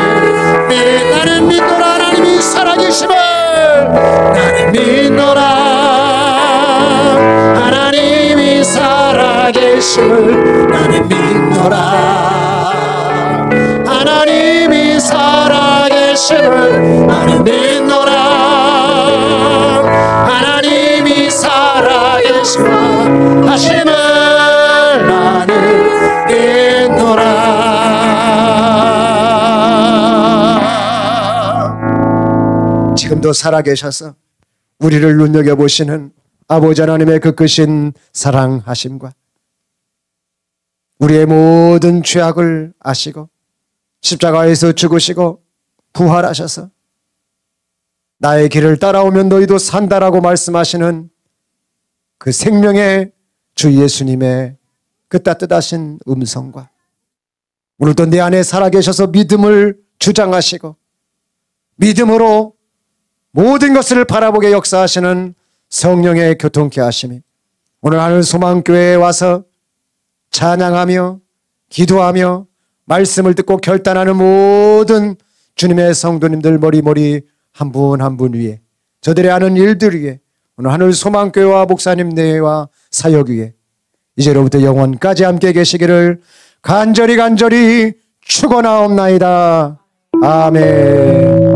믿노라. 하나님이 살아계심을 나는 믿노라. 하나님이 살아계심을 나는 믿노라. 하나님이 살아계심을 나는 믿노라. 하나님이 살아계심을 하심을 나는 믿노라. 지금도 살아계셔서 우리를 눈여겨보시는 아버지 하나님의 그 크신 사랑하심과 우리의 모든 죄악을 아시고 십자가에서 죽으시고 부활하셔서 나의 길을 따라오면 너희도 산다라고 말씀하시는 그 생명의 주 예수님의 그 따뜻하신 음성과 오늘도 내 안에 살아계셔서 믿음을 주장하시고 믿음으로 모든 것을 바라보게 역사하시는 성령의 교통케 하심이 오늘 하늘 소망교회에 와서 찬양하며 기도하며 말씀을 듣고 결단하는 모든 주님의 성도님들 머리머리 한 분 한 분 위에 저들의 하는 일들 위에 오늘 하늘 소망교회와 목사님 내와 사역 위에 이제로부터 영원까지 함께 계시기를 간절히 축원하옵나이다. 아멘.